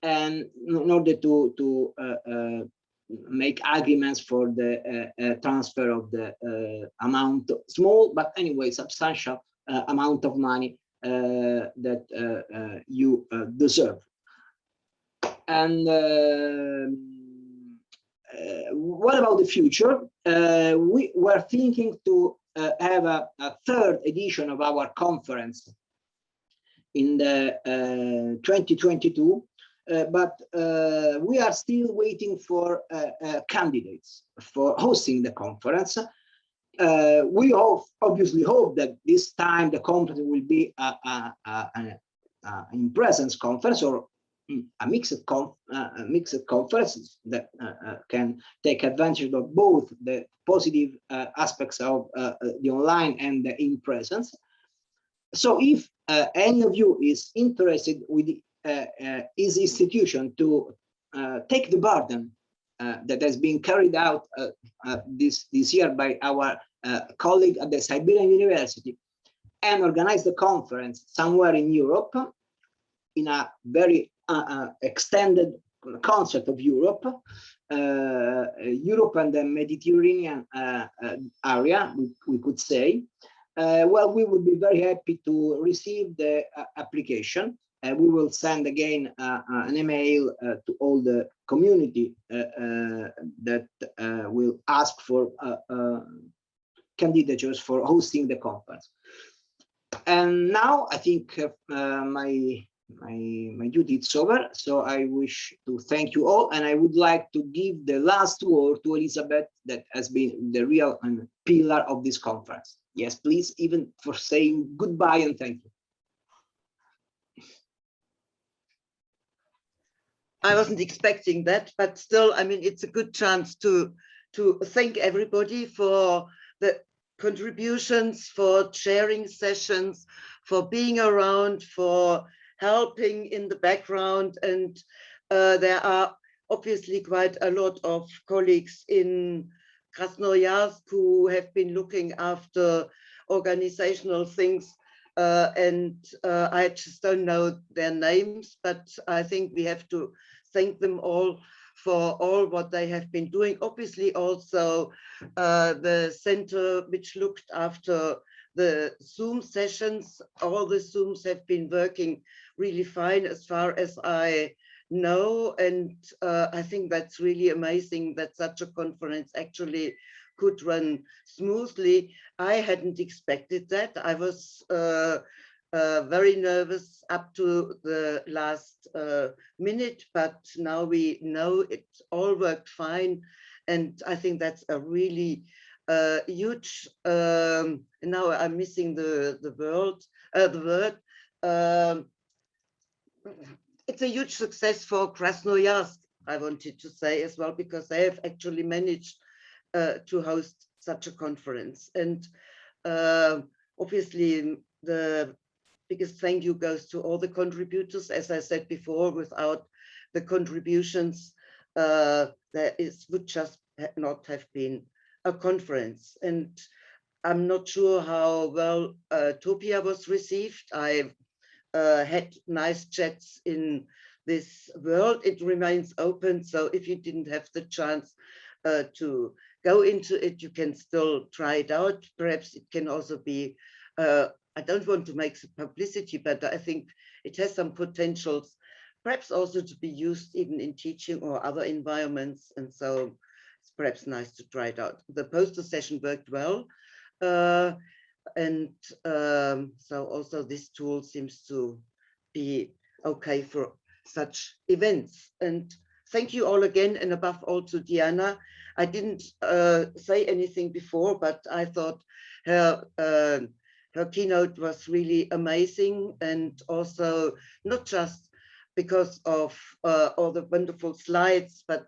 And in order to make arguments for the transfer of the amount, small but anyway substantial amount of money that you deserve. And what about the future? We were thinking to have a third edition of our conference in the 2022. But we are still waiting for candidates for hosting the conference. We obviously hope that this time the conference will be an in-presence conference, or a mixed conference that can take advantage of both the positive aspects of the online and the in-presence. So if any of you is interested with his institution to take the burden that has been carried out this year by our colleague at the Siberian University, and organize the conference somewhere in Europe, in a very extended concept of Europe, Europe and the Mediterranean area, we could say, well, we would be very happy to receive the application. We will send again an email to all the community that will ask for candidatures for hosting the conference. And now I think my duty is over. So I wish to thank you all, and I would like to give the last word to Elizabeth, that has been the real pillar of this conference. Yes, please, even for saying goodbye and thank you. I wasn't expecting that, but still, I mean, it's a good chance to thank everybody for the contributions, for sharing sessions, for being around, for helping in the background. And there are obviously quite a lot of colleagues in Krasnoyarsk who have been looking after organizational things. And I just don't know their names, but I think we have to thank them all for all what they have been doing. Obviously also the center which looked after the Zoom sessions, all the Zooms have been working really fine as far as I know. And I think that's really amazing that such a conference actually could run smoothly. I hadn't expected that. I was very nervous up to the last minute, but now we know it all worked fine. And I think that's a really huge, now I'm missing the word. It's a huge success for Krasnoyarsk, I wanted to say as well, because they have actually managed to host such a conference. And obviously the biggest thank you goes to all the contributors. As I said before, without the contributions, would just not have been a conference. And I'm not sure how well Topia was received. I had nice chats in this world. It remains open, so if you didn't have the chance to go into it, you can still try it out. Perhaps it can also be, I don't want to make publicity, but I think it has some potentials, perhaps also to be used even in teaching or other environments. And so it's perhaps nice to try it out. The poster session worked well. So also this tool seems to be okay for such events. And thank you all again, and above all to Diana. I didn't say anything before, but I thought her keynote was really amazing, and also not just because of all the wonderful slides, but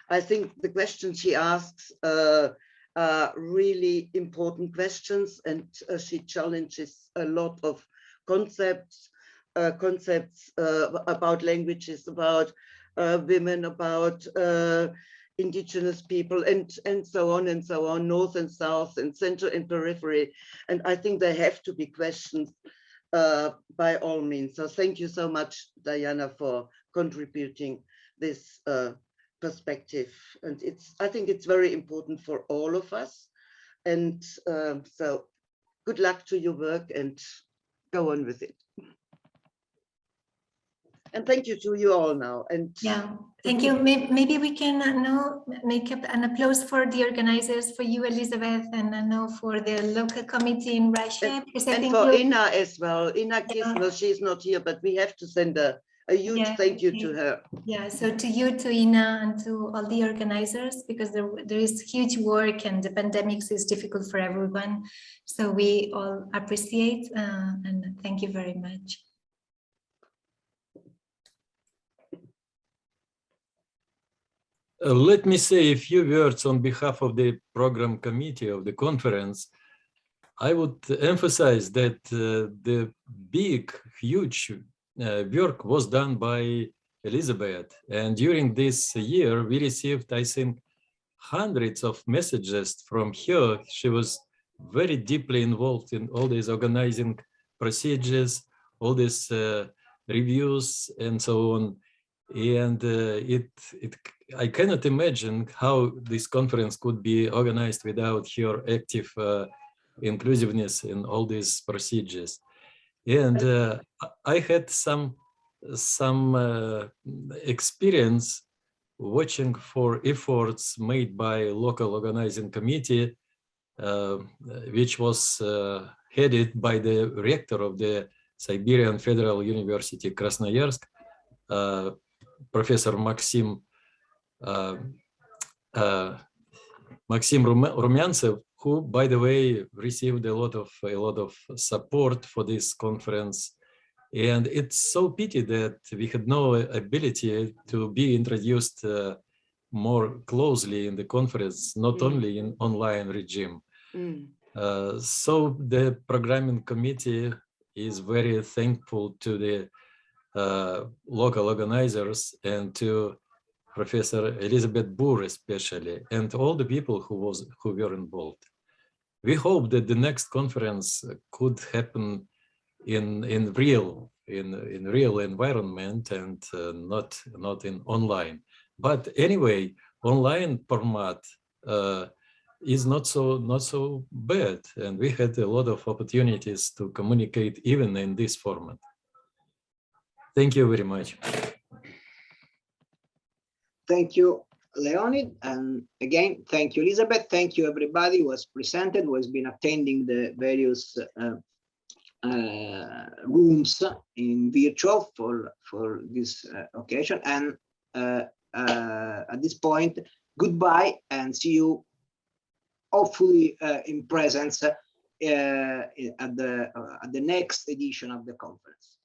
I think the questions she asks are really important questions, and she challenges a lot of concepts about languages, about women, about indigenous people, and so on, north and south, and center and periphery. And I think there have to be questions by all means. So thank you so much, Diana, for contributing this perspective. And I think it's very important for all of us. And so good luck to your work, and go on with it. And thank you to you all now. And yeah, thank you. Maybe we can now make up an applause for the organizers, for you, Elizabeth, and now for the local committee in Russia. And for Ina as well. Ina Kisner, she's not here, but we have to send a huge thank you to her. Yeah, so to you, to Ina, and to all the organizers, because there is huge work, and the pandemic is difficult for everyone. So we all appreciate and thank you very much. Let me say a few words on behalf of the program committee of the conference. I would emphasize that the big, huge work was done by Elizabeth. And during this year, we received, I think, hundreds of messages from her. She was very deeply involved in all these organizing procedures, all these reviews, and so on. And I cannot imagine how this conference could be organized without her active inclusiveness in all these procedures. And I had some experience watching for efforts made by local organizing committee, which was headed by the rector of the Siberian Federal University, Krasnoyarsk, Professor Maxim Rumyantsev, who, by the way, received a lot of support for this conference. And it's so pity that we had no ability to be introduced more closely in the conference, not only in online regime. So the programming committee is very thankful to the local organizers and to Professor Elizabeth Boer especially, and all the people who were involved. We hope that the next conference could happen in real environment and not in online. But anyway, online format is not so bad, and we had a lot of opportunities to communicate even in this format. Thank you very much. Thank you, Leonid, and again, thank you, Elizabeth. Thank you, everybody who has presented, who has been attending the various rooms in virtual for this occasion. And at this point, goodbye, and see you hopefully in presence at the next edition of the conference.